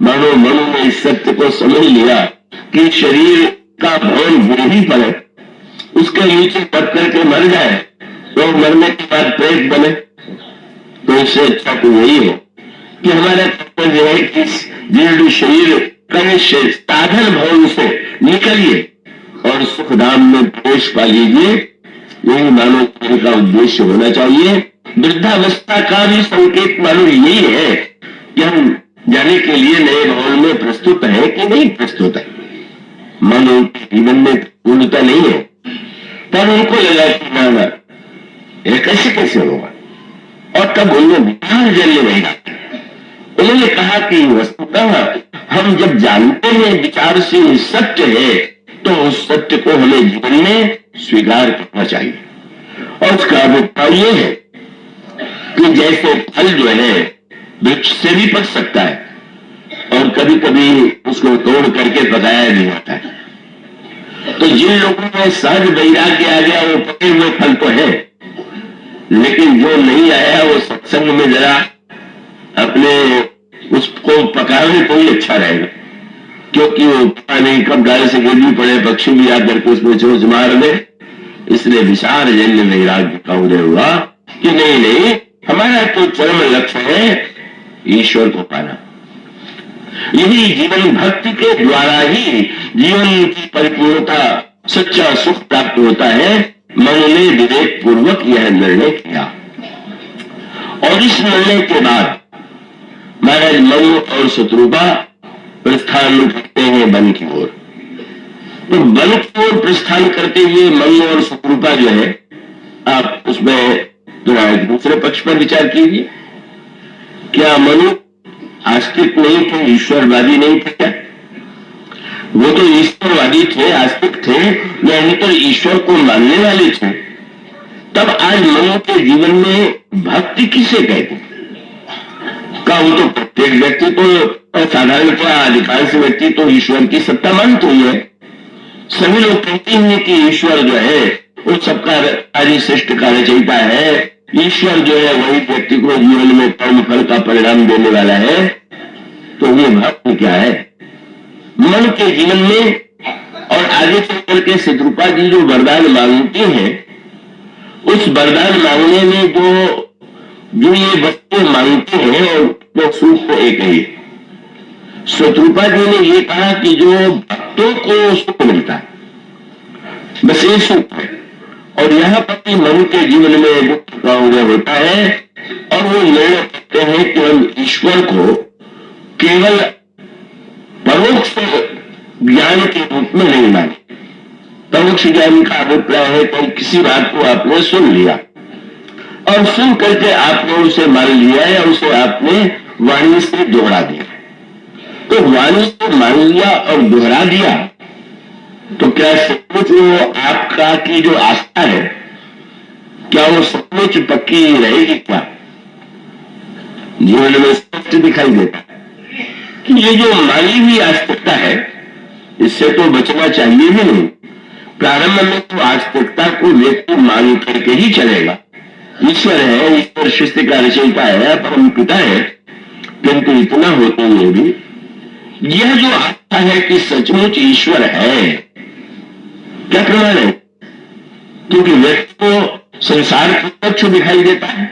मानो मनु ने इस सत्य को समझ लिया कि शरीर का भवन गिर ही पड़े, उसके नीचे पड़ करके मर जाए तो मरने के बाद प्रेत बने, तो इससे अच्छा तो यही है कि हमारा कर्तव्य है कि जीर्ण शरीर का साधन भवन से निकलिए और सुखधाम में प्रवेश पा लीजिए। यही मानव जीवन का उद्देश्य होना चाहिए। वृद्धावस्था का भी संकेत मानो यही है कि हम जाने के लिए नए भवन में प्रस्तुत है कि नहीं प्रस्तुत है। मानो जीवन में पूर्णता नहीं है, पर उनको लगा कि ना ये कैसे होगा, और तब उन्होंने विचार जल्दी नहीं डाला। उन्होंने कहा कि वस्तुतः हम जब जानते हैं विचार से सत्य है तो उस सत्य को हमें जीवन में स्वीकार करना चाहिए। और उसका अभिप्राय यह है कि जैसे फल जो है वृक्ष से भी पक सकता है और कभी कभी उसको तोड़ करके पकाया भी जाता है, तो जिन लोगों में सहज वैराग्य आ गया वो पके हुए फल तो है, लेकिन जो नहीं आया वो सत्संग में जरा अपने उसको पकाने को ही अच्छा रहेगा, क्योंकि वो पता नहीं कब गाय से गिरनी पड़े, पक्षी भी आकर के उसमें चोंच मार दे। इसलिए विचार जन्य वैराग्य का उदय हुआ कि नहीं हमारा तो चरम लक्ष्य है ईश्वर को पाना। यही जीवन भक्ति के द्वारा ही जीवन की परिपूर्णता सच्चा सुख प्राप्त होता है। मन ने विवेक पूर्वक यह निर्णय किया और इस निर्णय के बाद महाराज मनु और शत्रुपा प्रस्थान करते हैं वन की ओर। तो वन की ओर प्रस्थान करते हुए मनु और शत्रुपा जो है, आप उसमें थोड़ा एक दूसरे पक्ष पर विचार कीजिए। क्या मनु आस्तिक नहीं थे, ईश्वरवादी नहीं थे क्या? वो तो ईश्वरवादी थे, आस्तिक थे, नहीं तो ईश्वर को मानने वाले थे। तब आज मनु के जीवन में भक्ति किसे कहते? का वो तो प्रत्येक व्यक्ति तो साधारणतः अधिकांश व्यक्ति तो ईश्वर की सत्ता मानते ही है। सभी लोग कहते हैं कि ईश्वर जो है वो सबका कार्य श्रेष्ठ कार्य रचयिता है, ईश्वर जो है वही व्यक्ति को जीवन में कर्म फल का परिणाम देने वाला है। तो ये भक्ति क्या है? मन के जीवन में और आगे चल करके शत्रुपा जी जो वरदान मांगती हैं, उस वरदान मांगने में जो ये वस्तु मांगते हैं वो सुख एक ही। शत्रुपा जी ने ये कहा कि जो भक्तों को सुख मिलता है बस ये सुख है, और यहाँ पर मन के जीवन में दुख का उदय होता है और वो निर्णय करते हैं कि हम ईश्वर को केवल परोक्ष ज्ञान के रूप में नहीं माने। परोक्ष ज्ञान का अभिप्राय है कि किसी बात को आपने सुन लिया और सुन करके आपने उसे मान लिया या उसे आपने वाणी से दोहरा दिया। तो वाणी से मान लिया और दोहरा दिया तो क्या सचमुच वो आपका की जो आस्था है क्या वो सचमुच पक्की रहेगी? क्या जीवन में स्पष्ट दिखाई देता है कि ये जो मानी हुई आस्तिकता है इससे तो बचना चाहिए भी नहीं। प्रारंभ में तो आस्तिकता को व्यक्ति मान करके ही चलेगा। ईश्वर है, ईश्वर सृष्टि का रचयिता है, परम पिता है, किंतु इतना होते हुए भी यह जो आस्था है कि सचमुच ईश्वर है, क्या प्रमाण है? क्योंकि व्यक्ति को संसार प्रत्यक्ष दिखाई देता है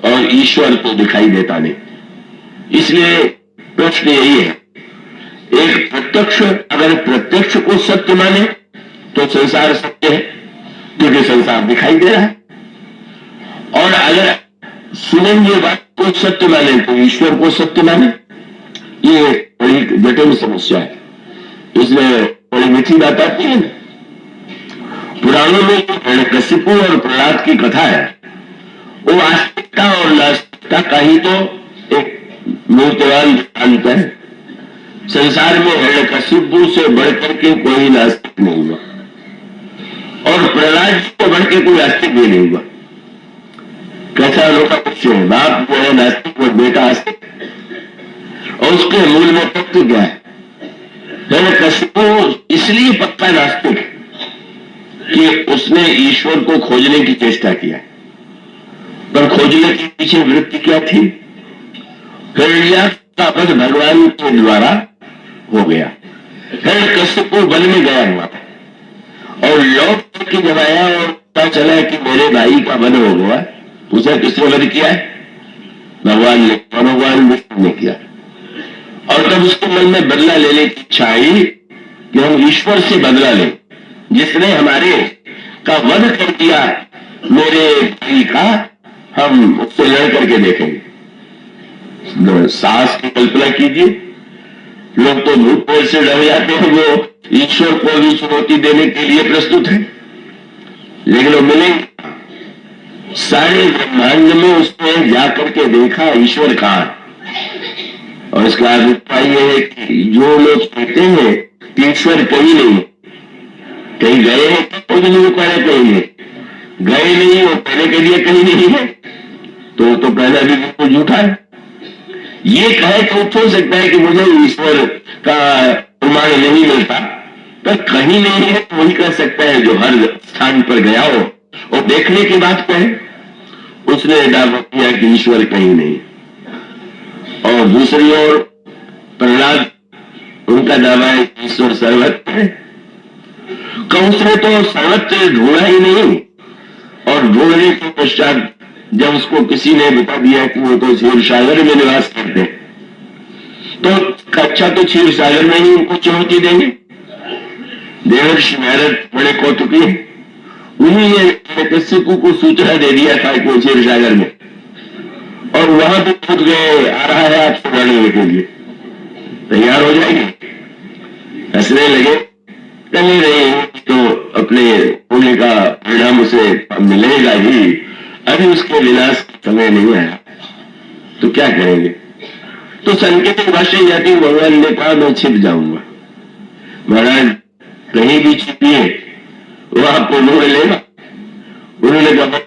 और ईश्वर को दिखाई देता नहीं। इसलिए प्रश्न यही है, एक प्रत्यक्ष अगर प्रत्यक्ष को सत्य माने तो संसार सत्य है क्योंकि संसार दिखाई दे रहा है, और अगर सुनेंगे बात को सत्य माने तो ईश्वर को सत्य माने। ये बड़ी जटिल समस्या है, इसलिए बड़ी मीठी बात आती है। पुराणों में जो हिरण्यकशिपु और प्रहलाद की कथा है वो आस्तिकता और नास्तिकता का ही तो एक मूर्तिवान दृष्टांत है। संसार में हिरण्यकशिपु से बढ़कर के कोई नास्तिक नहीं हुआ और प्रहलाद को बढ़कर कोई आस्तिक भी नहीं हुआ। कैसा अनोखा पक्ष है, बाप जो है नास्तिक और बेटा आस्तिक, और उसके मूल में तत्व क्या है? हिरण्यकशिपु इसलिए पक्का नास्तिक कि उसने ईश्वर को खोजने की चेष्टा किया, पर खोजने के पीछे वृत्ति क्या थी? हिरण्याक्ष का वध भगवान के द्वारा हो गया। हिरण्यकशिपु वन में गया हुआ था और लौट करके जब आया और पता चला कि मेरे भाई का वध हो गया, उसे किसने वध किया है? भगवान ने, भगवान विष्णु ने किया। और तब उसके मन में बदला लेने की इच्छा आई कि हम ईश्वर से बदला लें, जिसने हमारे का वध कर दिया मेरे भाई का, हम उससे लड़ करके देखेंगे। साहस की कल्पना कीजिए, लोग तो भूत प्रेत से डर जाते हैं, वो ईश्वर को भी चुनौती देने के लिए प्रस्तुत है, लेकिन वो मिलेंगे। सारे ब्रह्मांड में उसने जाकर के देखा ईश्वर कहां, और इसका अभिप्राय यह है कि जो लोग कहते हैं कि ईश्वर कहीं नहीं, कहीं गए हैं तो नहीं, कहीं नहीं गए नहीं, और कहने के लिए कहीं नहीं है तो पहला भी बिल्कुल झूठा है। ये कहे तो हो सकता है कि मुझे ईश्वर का प्रमाण नहीं मिलता, पर कहीं नहीं है तो वही कह सकता है जो हर स्थान पर गया हो और देखने की बात कहे। उसने दावा किया कि ईश्वर कहीं नहीं, और दूसरी ओर प्रहलाद, उनका दावा है कि ईश्वर सर्वत्र है। कंस तो सर्वत्र ढूंढा ही नहीं, और ढूंढने के पश्चात जब उसको किसी ने बता दिया कि वो तो क्षीर सागर में निवास करते हैं, तो अच्छा तो क्षीर सागर में ही उनको चुनौती देंगे। देवर्षि नारद बड़े कौतुकी, उन्हीं ने हिरण्यकशिपु को सूचना दे दिया था कि क्षीर सागर में, और वहां भी खुद गए, आ रहा है आपसे लड़ने के लिए, तैयार हो जाएंगे। हंसने लगे, चले रहे तो अपने पुण्य का परिणाम उसे मिलेगा ही, अभी उसके विनाश का समय नहीं आया। तो क्या करेंगे? तो संकेत भाषा जाती, भगवान ने कहा मैं छिप जाऊंगा। महाराज कहीं भी छिपिए, वो आपको ढूंढ लेगा। उन्होंने कहा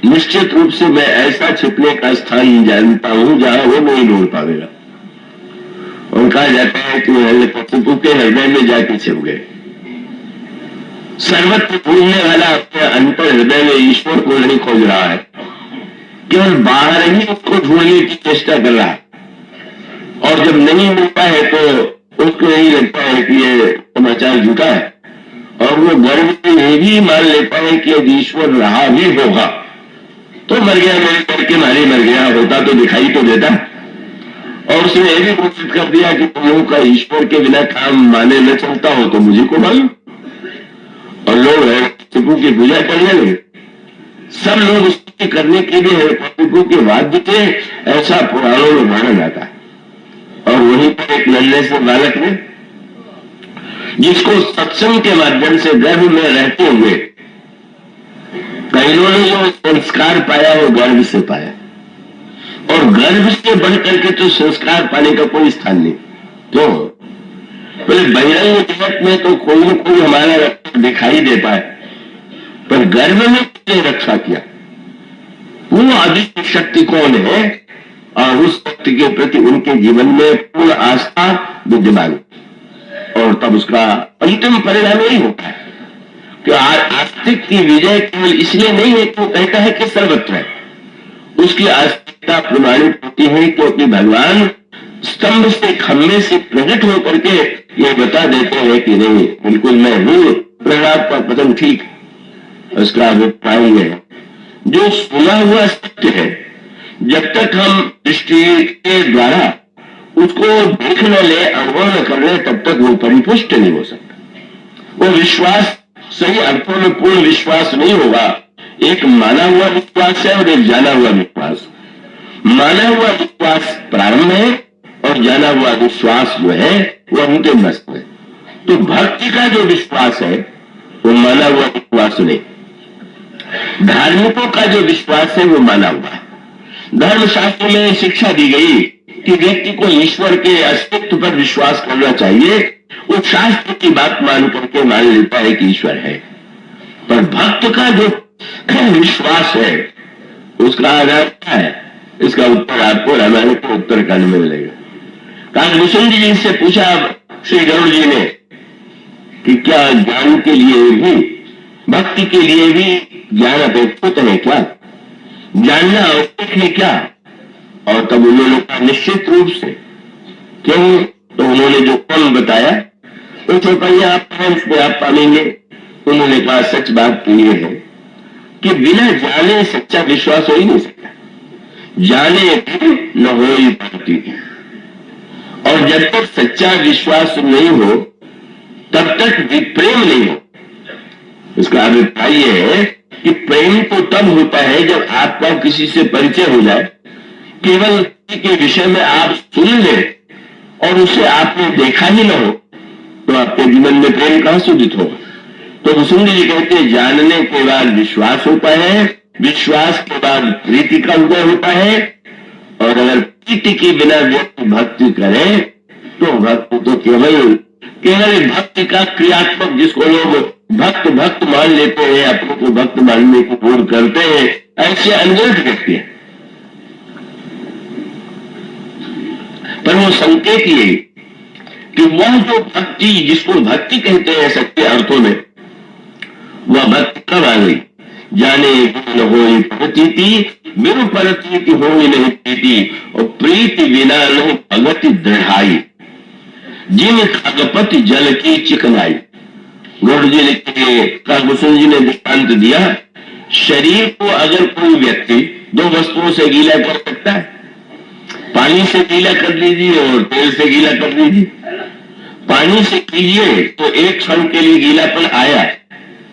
निश्चित रूप से मैं ऐसा छिपने का स्थान जानता हूं जहां वो नहीं ढूंढ पाएगा। और कहा जाता है कि हिरण्यकशिपु के हृदय में जाके छिप गए। सर्वत्र ढूंढने वाला अपने अंतर हृदय में ईश्वर को नहीं खोज रहा है, केवल बाहर ही उसको ढूंढने की चेष्टा कर रहा है। और जब नहीं मिलता है तो उसको यही लगता है कि ये समाचार झूठा है, और वो गर्व से ये भी मान लेता है कि यदि ईश्वर रहा भी होगा तो मर गया, मेरे करके मारे मर गया, होता तो दिखाई तो देता। और उसने यह भी घोषित कर दिया कि तुम लोगों का ईश्वर के बिना काम माने न चलता हो तो मुझे को मालूम। और लोग हिरण्यकशिपु की पूजा करने लगे। सब लोग स्तुति करने के लिए हिरण्यकशिपु के वाद्य थे, ऐसा पुराणों में माना जाता है। और वहीं पर एक नन्हे से बालक ने, जिसको सत्संग के माध्यम से गर्भ में रहते हुए कईयों ने जो संस्कार पाया वो गर्भ से पाया, और गर्भ से बढ़ करके तो संस्कार पाने का कोई स्थान नहीं। तो बहिरंग जगत में तो कोई न कोई हमारा रक्षक दिखाई देता है, पर गर्भ में किसने रक्षा किया? वो आदित्य शक्ति कौन है? और उस शक्ति के प्रति उनके जीवन में पूर्ण आस्था विद्यमान, और तब उसका अंतिम परिणाम यही होता है कि आस्तिक की विजय केवल इसलिए नहीं है कि वो कहता है कि सर्वत्र है। उसकी आस्तिकता प्रमाणित होती है क्योंकि भगवान स्तंभ से, खम्भे से प्रकट होकर के ये बता देते हैं कि नहीं, बिल्कुल मैं हूं, प्रहलाद का कथन ठीक। उसका अभिप्राय है जो सुना हुआ सत्य है, जब तक हम दृष्टि के द्वारा उसको देख न ले, अनुभव न कर ले, तब तक वो परिपुष्ट नहीं हो सकता। वो विश्वास सही अर्थों में पूर्ण विश्वास नहीं होगा। एक माना हुआ विश्वास है और एक जाना हुआ विश्वास। माना हुआ विश्वास प्रारंभ है और जाना हुआ विश्वास जो है वो अंतिम मस्त है। तो भक्ति का जो विश्वास है वो माना हुआ विश्वास नहीं। धार्मिकों का जो विश्वास है वो माना हुआ है। धर्मशास्त्र में शिक्षा दी गई कि व्यक्ति को ईश्वर के अस्तित्व पर विश्वास करना चाहिए। वो शास्त्र की बात मान करके मान लेता है कि ईश्वर है, पर भक्त का जो विश्वास है उसका आधार क्या है? इसका उत्तर आपको रामायण के उत्तरकांड में मिलेगा। काकभूषण जी से पूछा श्री गरुड़ जी ने कि क्या ज्ञान के लिए भी, भक्ति के लिए भी ज्ञान अपेक्षित है क्या? जानना आवश्यक है क्या? और तब उन्होंने कहा निश्चित रूप से। क्यों? तो उन्होंने जो क्रम बताया तो पहले आप पालेंगे। उन्होंने कहा सच बात तो ये है कि बिना जाने सच्चा विश्वास हो ही नहीं सकता। जाने न हो ही भक्ति, और जब तक सच्चा विश्वास नहीं हो तब तक भी प्रेम नहीं हो। इसका अभिप्राय यह है कि प्रेम तो तब होता है जब आपका किसी से परिचय हो जाए, केवल किसी के विषय में आप सुन ले और उसे आपने देखा ही न हो, तो आपके जीवन में प्रेम कहां सुदित होगा? तो वसुंधरा जी कहते हैं जानने के बाद विश्वास होता है, विश्वास के बाद प्रीति का उदय होता है, और अगर प्रीति के बिना व्यक्ति भक्ति करे तो भक्ति तो केवल भक्ति का क्रियात्मक, जिसको लोग भक्त भक्त मान लेते हैं, अपने को भक्त मानने को पूर्ण करते हैं, ऐसे अनगिनत व्यक्ति हैं। पर वो संकेत ये कि वह जो भक्ति, जिसको भक्ति कहते हैं सच्चे अर्थों में, वह भक्ति कब आ गई? जाने न हो प्रतीति, बिनु प्रतीति हो नहीं प्रीति, और प्रीति बिना नहीं भगति दृढ़ाई, जिन खगपति जल की चिकनाई। गौड़ जी लिखते हैं, काकभूषण जी ने दृष्टांत दिया, शरीर को अगर कोई व्यक्ति दो वस्तुओं से गीला कर सकता है, पानी से गीला कर लीजिए और तेल से गीला कर लीजिए। पानी से कीजिए तो एक क्षण के लिए गीलापन आया,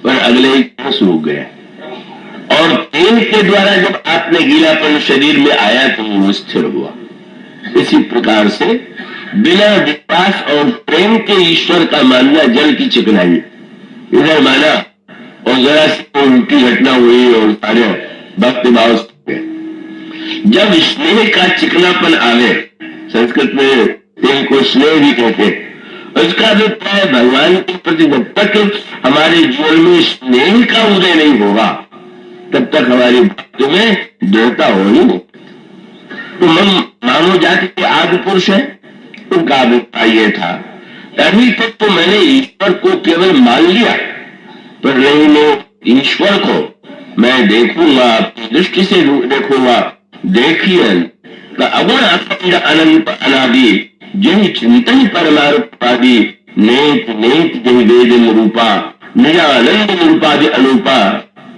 पर अगले ही क्षण सूख गया, और तेल के द्वारा जब आपने गीलापन शरीर में आया तो वो स्थिर हुआ। इसी प्रकार से बिना विश्वास और प्रेम के ईश्वर का मानना जल की चिकनाई। इधर माना और जरा सी उल्टी घटना हुई और सारे भक्ति भाव। जब स्नेह का चिकनापन आवे, संस्कृत में तेल को स्नेह भी कहते हैं, उसका अभिप्राय भगवान के प्रति जब तक हमारे जीवन में स्नेह का उदय नहीं होगा तब तक हमारी भक्ति में दृढ़ता हो ही नहीं। तो मानव जाति के आदि पुरुष है, उनका अभिप्राय यह था, अभी तक तो मैंने ईश्वर को केवल मान लिया, पर नहीं मैं ईश्वर को मैं देखूंगा, अपनी दृष्टि से देखूंगा। देखिए अगुण अखंड अनंत अनादि जही चिंतन परमार्थपादी नेत नेत जही वेद रूपा निरानंद रूपादि अनुपा।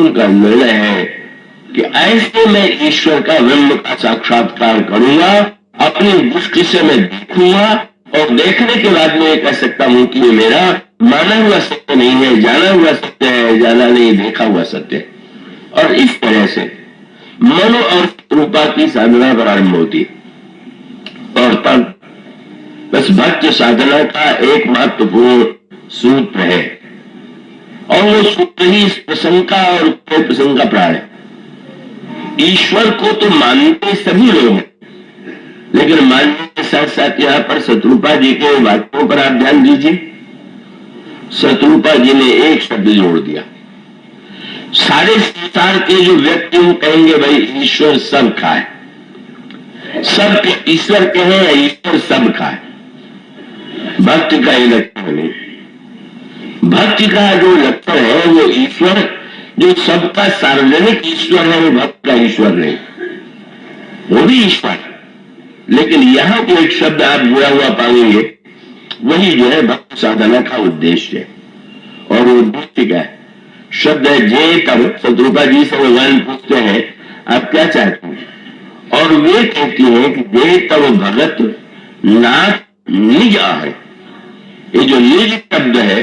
उनका निर्णय है कि ऐसे मैं ईश्वर का ब्रह्म का साक्षात्कार करूंगा, अपनी दृष्टि से मैं देखूंगा, और देखने के बाद मैं कह सकता हूं कि ये मेरा माना हुआ सत्य नहीं है, जाना हुआ सत्य है, जाना नहीं देखा हुआ सत्य है। और इस तरह से मनो और रूपा की साधना प्रारंभ होती, और तब बस भक्ति साधना का एक महत्वपूर्ण सूत्र है, और वो सूत्र ही इस प्रसंग का और प्रसंग का प्राण है। ईश्वर को तो मानते सभी लोग हैं, लेकिन मानने के साथ साथ यहाँ पर शत्रुपा जी के वाक्यों पर आप ध्यान दीजिए। शत्रुपा जी ने एक शब्द जोड़ दिया। सारे संसार के जो व्यक्ति वो कहेंगे भाई ईश्वर सबका है, सबके ईश्वर कहे या ईश्वर सबका है। भक्ति का ये लक्षण नहीं, भक्ति का जो लक्षण है वो ईश्वर जो सबका सार्वजनिक ईश्वर है, वो भक्त का ईश्वर नहीं, वो भी ईश्वर। लेकिन यहां जो एक शब्द आप जुड़ा हुआ पाएंगे वही जो है भक्त साधना का उद्देश्य है, और वो उद्देश्य क्या है? शब्द है जे तब। शत्रुपा जी से भगवान पूछते हैं आप क्या चाहते हैं, और वे कहती हैं कि जे तब भगत नाथ निज आहे। ये जो निज शब्द है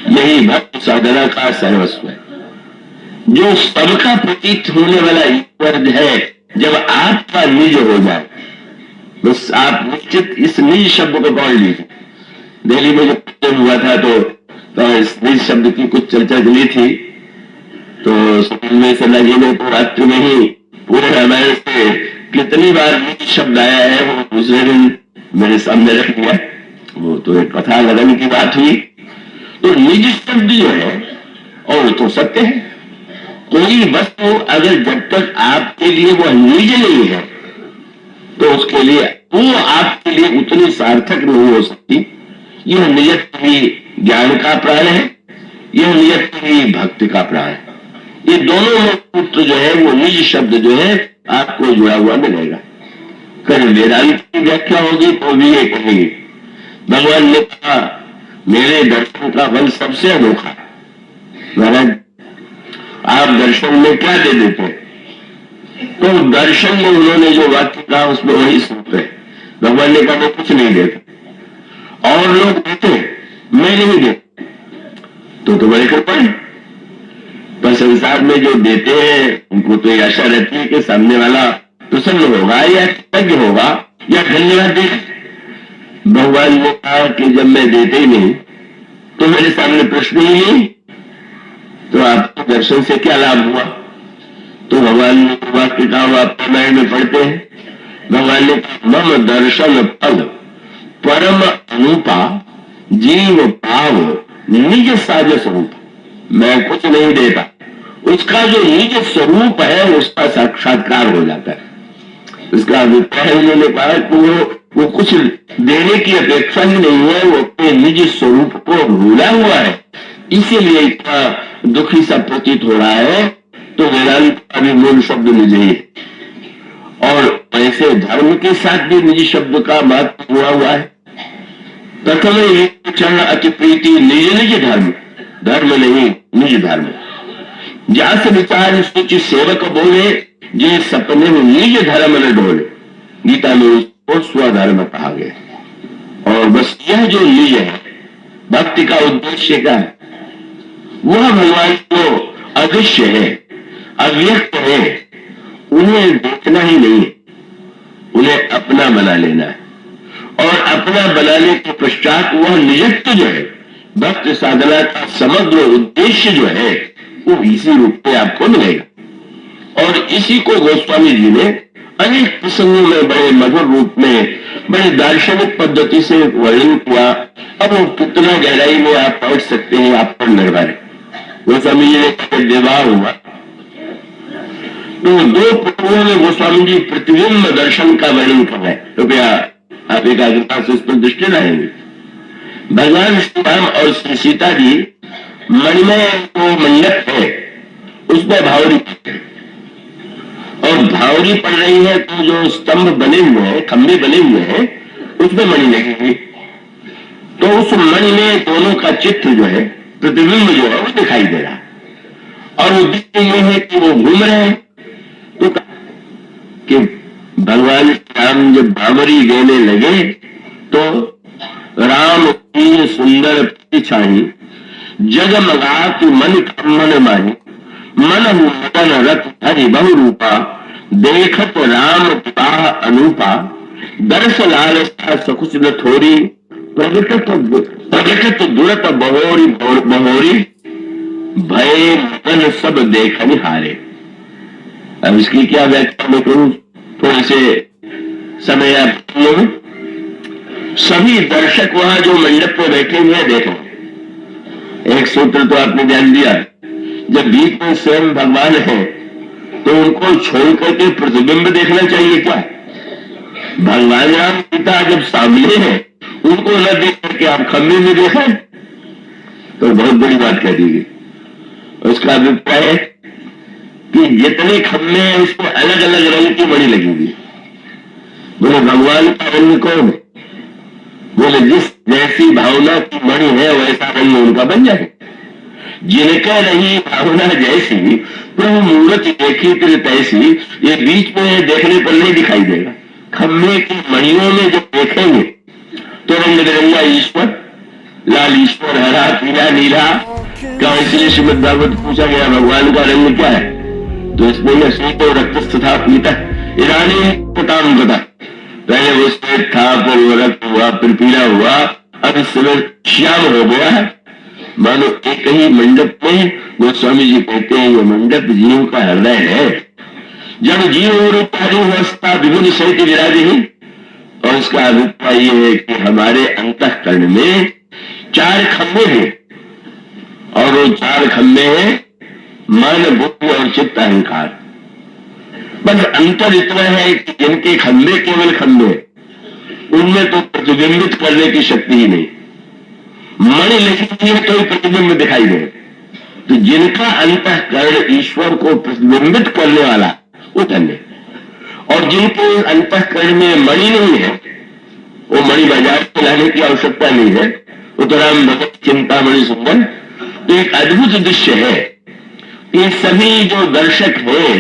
यही भक्त साधना का सर्वस्व है। जो सबका प्रतीत होने वाला ईश्वर है, जब आपका निज हो जाए बस आप निश्चित इस निज शब्द को पढ़ लीजिए। दिल्ली में जब हुआ था तो इस निज शब्द की कुछ चर्चा चली थी, तो समझ में सलाह जी ने तो रात्रि में ही पूरे रामायण से कितनी बार निज शब्द आया है वो दूसरे दिन मेरे सामने रख दिया। वो तो एक कथा लगन की बात हुई। तो निज शब्द जो है और वो तो सत्य है। कोई वस्तु अगर जब तक आपके लिए वो निज नहीं है तो उसके लिए वो आपके लिए उतनी सार्थक नहीं हो सकती। यह नियत ही ज्ञान का प्राण है, यह नियत ही भक्ति का प्राण है। ये दोनों सूत्र जो है वो निज शब्द जो है आपको जुड़ा हुआ मिलेगा। कहीं वेदांत की व्याख्या होगी तो भी ये कहेंगे भगवान ने कहा मेरे दर्शन का फल सबसे अनोखा है। महाराज आप दर्शन में क्या दे देते? तो दर्शन में उन्होंने जो वाक्य कहा उसमें वही सूत्र है। भगवान ने कहा मैं कुछ नहीं देता, और लोग देते मैं नहीं देता, तो बड़ी कृपा है। पर संसार में जो देते हैं उनको तो ये आशा रहती है कि सामने वाला प्रसन्न होगा या कृतज्ञ होगा या धन्यवाद देगा। भगवान ने कहा कि जब मैं देते ही नहीं तो मेरे सामने प्रश्न ही नहीं, तो आपको दर्शन से क्या लाभ हुआ? तो भगवान ने वाक्य कहा आप रामायण में पढ़ते हैं। भगवान ने कहा मम दर्शन फल परम अनुपा जीव पाव निज साज स्वरूप। मैं कुछ नहीं देता, उसका जो निज स्वरूप है उसका साक्षात्कार हो जाता है। इसका अभिप्राय उन्होंने कहा कि वो कुछ देने की अपेक्षा ही नहीं है, वो अपने निज स्वरूप को भूला हुआ है, इसीलिए इतना दुखी सा प्रतीत हो रहा है। तो वेदांत का भी मूल शब्द निज ही है, और ऐसे धर्म के साथ भी निज शब्द का महत्व जुड़ा हुआ है। प्रथम चरण अति प्रीति निज निज धर्म, धर्म नहीं निज धर्म। जास विचार सूचि सेवक बोले जे सपने में निज धर्म न डोले। गीता में उसको स्वधर्म कहा गया। और बस यह जो निज है भक्ति का उद्देश्य क्या है? वह भगवान जो अदृश्य है, अव्यक्त है, उन्हें देखना ही नहीं, उन्हें अपना बना लेना है। और अपना बनाने के पश्चात वह निजत्व जो है भक्ति साधना का समग्र उद्देश्य जो है वो इसी रूप में आपको मिलेगा। और इसी को गोस्वामी जी ने अनेक प्रसंगों में बड़े मधुर रूप में, बड़े दार्शनिक पद्धति से वर्णन किया। अब वो कितना गहराई में आप पढ़ सकते हैं, आप पर निर्भर है। गोस्वामी जी ने विवाह हुआ तो 2 पुत्रों में गोस्वामी जी प्रतिबिंब दर्शन का वर्णन कर रहे हैं। कृपया आप एकाग्रता से उस पर दृष्टि रहेंगे। भगवान श्री राम और श्री सीता जी मणिमय जो मंडप है उसमें भावरी और भावरी पड़ रही है, तो जो स्तंभ बने हुए हैं, खंभे बने हुए हैं, उसमें मणि लगी हुई। तो उस मणि में दोनों का चित्र जो है, प्रतिबिंब जो है, वो दिखाई दे रहा है। और वो दिखते ये है कि वो घूम रहे हैं। तो कि भगवान राम जब भावरी देने लगे तो राम की सुंदर प्रतिछाई जगमगात मन खम्मन माही मन मदन रथ हरि बहु रूपा देखत राम विवाह अनुपा दर्श लालसा सकुच न थोरी प्रगटत दुरत बहोरी बहोरी भय मदन सब देखन हारे। अब इसकी क्या व्याख्या मैं करूं, थोड़े से समय आप में सभी दर्शक वहां जो मंडप में बैठे हुए हैं देख रहे। एक सूत्र तो आपने ध्यान दिया, जब बीच में स्वयं भगवान है तो उनको छोड़ करके प्रतिबिंब देखना चाहिए क्या? भगवान राम सीता जब सामने है उनको न देख करके आप खंभे में देखें तो बहुत बड़ी बात कह दी गई। उसका अभिप्राय है कि जितने खंभे हैं उसको अलग अलग रंग की मणि लगी हुई। बोले भगवान का रंग कौन है? बोले जिस जैसी भावना की मणि है वैसा रंग उनका बन जाए। जिनका नहीं भावना जैसी प्रभु मूर्ति देखी फिर तैसी, ये बीच में देखने पर नहीं दिखाई देगा। खम्भे की मणियों में जब देखेंगे तो रंग बिरंगा ईश्वर, लाल ईश्वर, हरा पीला नीला। क्या इसलिए श्रीमद भागवत पूछा गया भगवान का रंग क्या है? तो इसमें श्वेतो रक्त तथा पीता इरानी पताम पता। पहले वो श्वेत था, फिर वो रक्त हुआ, फिर पीला हुआ, अब इस समय श्याम हो गया है। मानो एक ही मंडप में गोस्वामी जी कहते हैं ये मंडप जीव का हृदय है। जब जीव रूपा विभिन्न सहित विराजे ही। और इसका अभिप्राय ये है कि हमारे अंतःकरण में 4 खंभे हैं और वो 4 खंभे हैं मन, बुद्धि और चित्त, अहंकार। बस अंतर इतना है कि जिनके खंभे केवल खंभे, उनमें तो प्रतिबिंबित करने की शक्ति ही नहीं। मणि लगी है तो प्रतिबिंब दिखाई दे। तो जिनका अंतःकरण ईश्वर को प्रतिबिंबित करने वाला वो धन्य। और जिनके अंतःकरण में मणि नहीं है, वो मणि बाजार से लाने की आवश्यकता नहीं है। वो तो राम भगत चिंतामणि सुंदर। तो एक अद्भुत दृश्य है कि सभी जो दर्शक हैं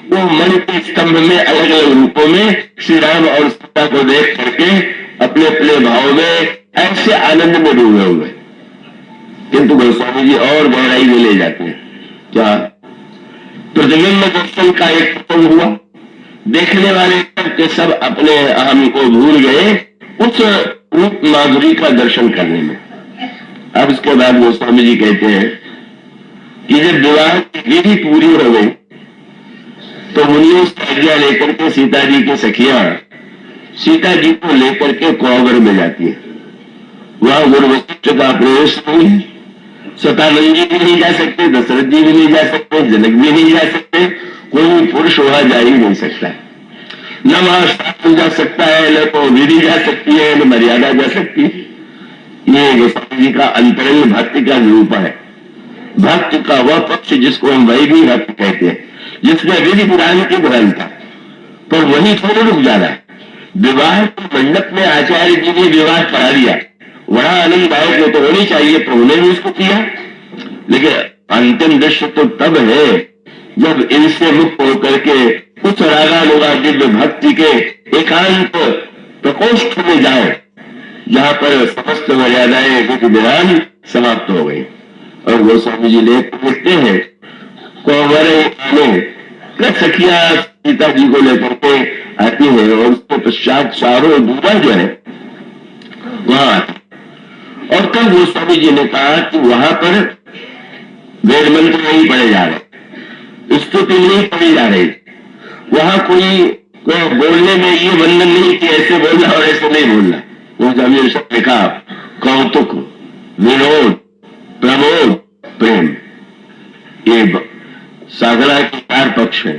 वो मणि के स्तंभ में अलग अलग रूपों में श्री राम और सीता को देख करके अपने अपने भाव में ऐसे आनंद में डूबे हुए। किंतु गोस्वामी जी और गहराई में ले जाते हैं। क्या प्रतिबिंब दर्शन का एक प्रसंग हुआ, देखने वाले के सब अपने अहम को भूल गए उस रूप माधुरी का दर्शन करने में। अब इसके बाद गोस्वामी जी कहते हैं कि जब विवाह की विधि पूरी हो गई तो मुनियों से आज्ञा लेकर के सीता जी की सखियां सीता जी को लेकर के कोहबर में जाती है। वहां गुरु वशिष्ठ का प्रवेश नहीं है, सतानंद जी भी नहीं जा सकते, दशरथ जी भी नहीं जा सकते, जनक भी नहीं जा सकते, कोई पुरुष वहां जा ही नहीं सकता। न वहां शास्त्र जा सकता है, न तो विधि जा सकती है, न मर्यादा जा सकती है। ये गोस्वामी जी का अंतरंग भक्ति का निरूपण है। भक्त का वह पक्ष जिसको हम वैदिक भक्त कहते हैं, जिसमें विधि पुराण की ग्रंथ था, पर वही थोड़ा रुक जा रहा है। विवाह के मंडप में आचार्य जी ने विवाह करा दिया, बड़ा आनंददायक वो तो होनी चाहिए, प्रभु ने भी उसको किया। लेकिन अंतिम दृश्य तो तब है जब इनसे मुक्त होकर के उस रागानुगा दिव्य भक्ति के एकांत प्रकोष्ठ में जाए जहां पर समस्त मर्यादाएं विधि विधान समाप्त हो गई। और गोस्वामी जी ने लिखते हैं कोवरे सखिया सीता जी को लेकर के आती है और उसके पश्चात चारों दूरा जो है वहां आती। और तब गोस्वामी जी ने कहा कि वहां पर वेद मंत्र नहीं पढ़े जा रहे, स्तुति नहीं पड़ी जा रही, वहां कोई को बोलने में ये बंधन नहीं कि ऐसे बोलना और ऐसे नहीं बोलना। वो जब ये सब लिखा, कौतुक, विनोद, प्रमोद, प्रेम, ये साधना के 4 पक्ष है।